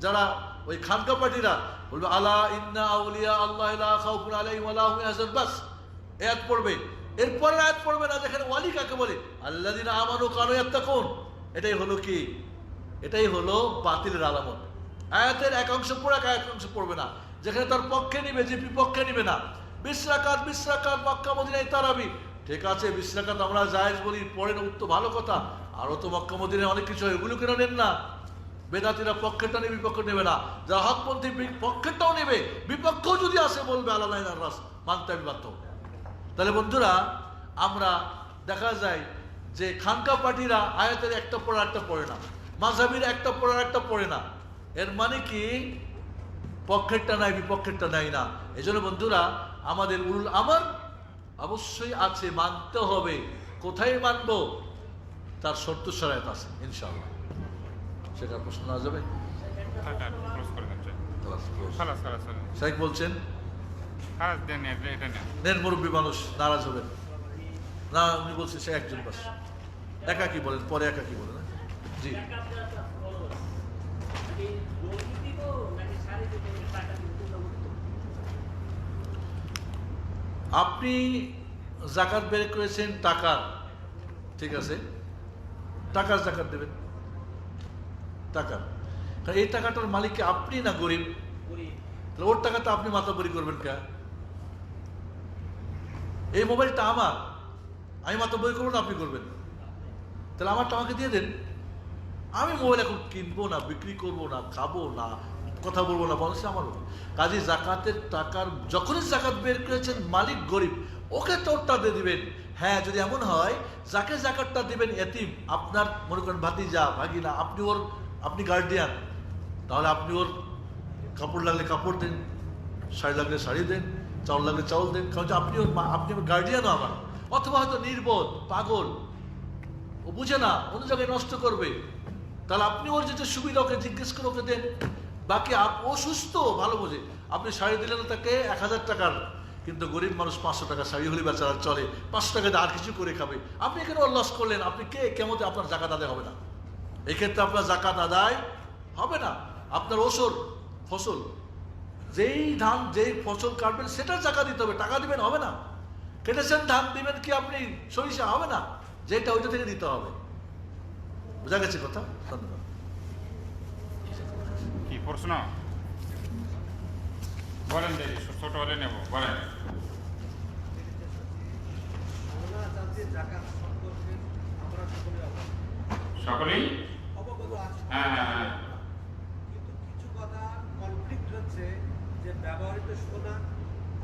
যারা ওই খানকা পার্টিরা বলবে আলা ইন্না আউলিয়া আল্লাহ লা খাউফুন আলাইহিম ওয়া লা হুম ইয়াহজানুন, বাস আয়াত পড়বে, এরপর আয়াত পড়বে না যেখানে ওয়ালি কাকে বলে, আল্লাযিনা আমানু কানু ইয়াত্তাকুন। এটাই হলো কি? এটাই হলো বাতিলের আলামত। আয়াতের এক অংশ পড়ে এক অংশ পড়বে না, যেখানে তার পক্ষে নিবে, যে বিপক্ষে নিবে না। 20 রাকাত মক্কা মদিনায় তারাবি, ঠিক আছে, 20 রাকাত আমরা জায়েজ বলি, পড়েন, উত্তর ভালো কথা, আরো তো মক্কা মদিনায় অনেক কিছু হয়, এগুলো কেন নেন না? বেদাতিরা পক্ষেরটা নেবে, বিপক্ষ নেবে না, যারা হকপন্থী পক্ষেরটাও নেবে, বিপক্ষও যদি আসে বলবে আলাদা রাস, মানতে আমি বাধ্য। তাহলে বন্ধুরা, আমরা দেখা যায় যে খানকা পার্টিরা আয়াতের একটা পড়া একটা পড়ে না, মাযহাবির একটা পড়া একটা পড়ে না। এর মানে কি? পক্ষেরটা নাই, বিপক্ষেরটা নাই না। এই জন্য বন্ধুরা, আমাদের উলুল আমর অবশ্যই আছে, মানতে হবে। কোথায় মানবো? তার শর্ত শরায়ত আছে ইনশাআল্লাহ। সেটা প্রশ্ন না যাবে, শেখ বলছেন নেন, মুরব্বী মানুষ নারাজ হবেন না, উনি বলছেন সে একজন বাস, একা কি বলেন, পরে একা কি বলেন। জি, আপনি জাকাত বের করেছেন টাকার, ঠিক আছে, টাকার জাকাত দেবেন, টাকা, এই টাকাটার মালিককে আপনি না গরিব? তাহলে ওর টাকাটা আপনি মাতাবরি করবেন কে? এই মোবাইলটা আমার, আমি মাতাবরি করবো না, আপনি করবেন? তাহলে আমারটা আমাকে দিয়ে দেন। আমি মোবাইল এখন কিনবো না, বিক্রি করবো না, খাবো না, কথা বলবো না, বলছে আমারও। কাজে জাকাতের টাকার, যখনই জাকাত বের করেছেন মালিক গরিব, ওকে তোরটা দিয়ে দিবেন। হ্যাঁ, যদি এমন হয় যাকে জাকাতটা দিবেন এতিম, আপনার মনে করেন ভাতিজা, ভাগিনা, আপনি গার্ডিয়ান, তাহলে আপনি ওর কাপড় লাগলে কাপড় দেন, শাড়ি লাগলে শাড়ি দেন, চাউল লাগলে চাউল দেন, কারণ আপনি ওর গার্ডিয়ানও আমার। অথবা হয়তো নির্বোধ, পাগল, ও বুঝে না, অন্য জায়গায় নষ্ট করবে, তাহলে আপনি ওর যেটা সুবিধা ওকে জিজ্ঞেস করে ওকে দেন। বাকি ও সুস্থ, ভালো বোঝে, আপনি শাড়ি দিলেন তাকে 1000 টাকার, কিন্তু গরিব মানুষ 500 টাকা শাড়ি হলে বেচারা চলে, 500 টাকা দিয়ে আর কিছু করে খাবে, আপনি এখানে ওর লস করলেন, আপনি কেমন আপনার জাকাত আদায় হবে না? এই ক্ষেত্রে আপনার জাকাত আদায় হবে না। আপনার ফসল, যেই ধান যেই ফসল কাটবেন সেটার জাকাত দিতে হবে, টাকা দিবেন হবে না। কেটেছেন ধান, দিবেন কি আপনি সরিষা? হবে না, যেটা ওইটা থেকে দিতে হবে। বোঝা গেছে কথা? ধন্যবাদ। কি প্রশ্ন বলেন, ছোট হলে নেব, বলেন। সকলেই অবগত আছে, হ্যাঁ, কিন্তু কিছু কথা কনফ্লিক্ট হচ্ছে যে ব্যবহৃত সোনা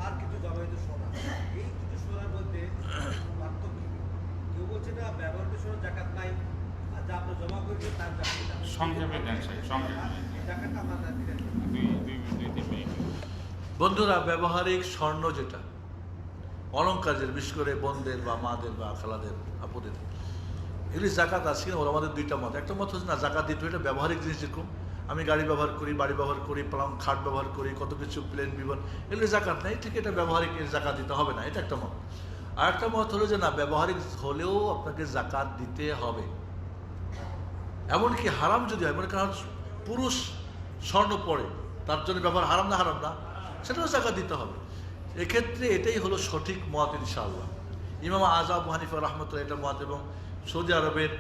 আর কিছু ব্যবহৃত সোনা, এই দুটো সোনার মধ্যে পার্থক্য কি? কেউ বলছে না ব্যবহৃত সোনার জাকাত নাই, আর যা আপনি জমা করবেন তার জাকাত। সংক্ষেপে দেন, সংক্ষেপে জাকাতটা আমরা দিলেন দুই 3 মিনিট। বন্ধুরা, ব্যবহারিক স্বর্ণ যেটা অলঙ্কার, যে বিশেষ করে বোনদের বা মাদের বা খালাদের, আপুদের, এগুলি জাকাত আছে কিনা? আমাদের দুইটা মত। একটা মত হচ্ছে না, জাকাত দিতে, এটা ব্যবহারিক জিনিস, যেরকম আমি গাড়ি ব্যবহার করি, বাড়ি ব্যবহার করি, পালং খাট ব্যবহার করি, কত কিছু, প্লেন বিমান, এগুলি জাকাত নেই, ঠিক, এটা ব্যবহারিক, জাকাত দিতে হবে না, এটা একটা মত। আর একটা মত হলো যে না, ব্যবহারিক হলেও আপনাকে জাকাত দিতে হবে। এমনকি হারাম যদি হয়, মানে কারণ পুরুষ স্বর্ণ পরে, তার জন্য ব্যবহার হারাম না, হারাম না, সেটাও জাকাত দিতে হবে। এক্ষেত্রে এটাই হলো সঠিক মত ইনশাআল্লাহ। ইমাম আযম আবু হানিফা রাহমাতুল্লাহ এটা মত, এবং সৌদি আরবের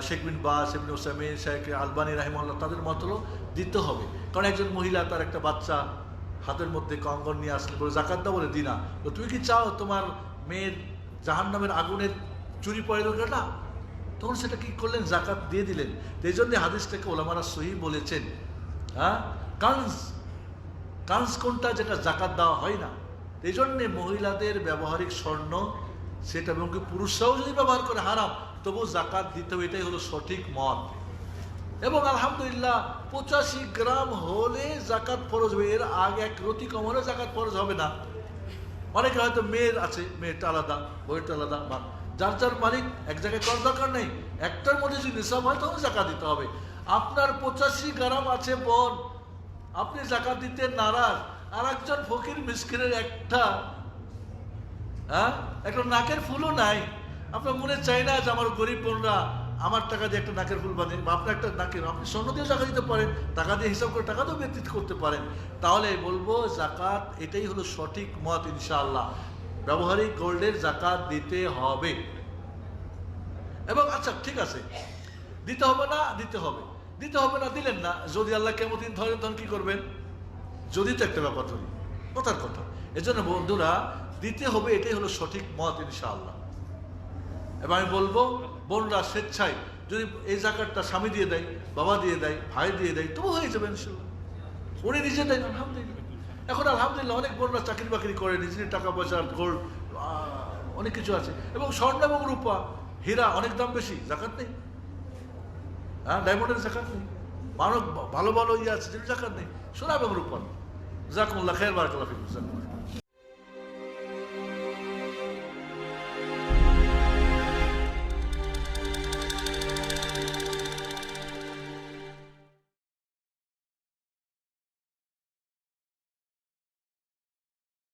শেখ বিন বাজ, ইবনে উসাইমিন, শেখ আলবানী রাহিমাহুল্লাহ, তাদের মত হলো দিতে হবে। কারণ একজন মহিলা তার একটা বাচ্চা হাতের মধ্যে কঙ্গন নিয়ে আসলে বলে জাকাত দাও, বলে দিনা, তো তুমি কি চাও তোমার মেয়ের জাহান্নামের আগুনের চুরি পড়ে দেবে না? তখন সেটা কি করলেন? জাকাত দিয়ে দিলেন। এই জন্য হাদিসটাকে ওলামারা সহিহ বলেছেন। হ্যাঁ, কানস কোনটা, যেটা জাকাত দেওয়া হয় না। এই জন্যে মহিলাদের ব্যবহারিক স্বর্ণ, সেটা এবং পুরুষরাও যদি ব্যবহার করে হারাম, তবু জাকাত দিতে হবে, এটাই হলো সঠিক মত। এবং আলহামদুলিল্লাহ 85 গ্রাম হলে জাকাত ফরজ হবে, এর আগে এক রতি কম হলে জাকাত ফরজ হবে না। অনেকে হয়তো মেয়ের আছে, মেয়েরটা আলাদা, বইয়েরটা আলাদা, বা যার যার মালিক এক জায়গায় করার দরকার নেই, একটার মধ্যে যদি নিসাব হয় তখন জাকাত দিতে হবে। আপনার 85 গ্রাম আছে বন, আপনি জাকাত দিতে নারাজ, আর একজন ফকির মিসকিনের একটা নাকের ফুলও নাই, আপনার মনে চাই না যে আমার গরিব বোনরা আমার টাকা দিয়ে একটা নাকের ফুল বানিয়ে, বা আপনার একটা নাকের, আপনি স্বর্ণ দিয়েও টাকা দিতে পারেন, টাকা দিয়ে হিসাব করে টাকা দিয়েও ব্যতীত করতে পারেন। তাহলে বলবো জাকাত এটাই হলো সঠিক মত ইনশাআল্লাহ, ব্যবহারিক গোল্ডের জাকাত দিতে হবে। এবং আচ্ছা ঠিক আছে, দিতে হবে না, দিতে হবে, দিতে হবে না দিলেন না, যদি আল্লাহ কেমন দিন ধরেন তখন কি করবেন? যদি তো একটা ব্যাপার ধরি, কথার কথা। এজন্য বন্ধুরা দিতে হবে, এটাই হলো সঠিক মত ইনশাআল্লাহ। এবং আমি বলবো বোনরা স্বেচ্ছায় যদি এই জাকাতটা স্বামী দিয়ে দেয়, বাবা দিয়ে দেয়, ভাই দিয়ে দেয়, তবু হয়ে যাবে ইনশাআল্লাহ। উনি নিজে দেয় আলহামদুলিল্লাহ। এখন আলহামদুলিল্লাহ অনেক বোনরা চাকরি বাকরি করে, নিজের টাকা পয়সা, গোল্ড, অনেক কিছু আছে, এবং স্বর্ণ এবং রূপা, হীরা অনেক দাম বেশি, জাকাত নেই। ডায়মন্ডের জাকাত নেই, মানব ভালো ভালো ইয়ে আছে যেটা জাকাত নেই, সোনা এবং রূপা। জাকুমুল্লাহ খাইর, বারাকাল্লাহ ফিকুম।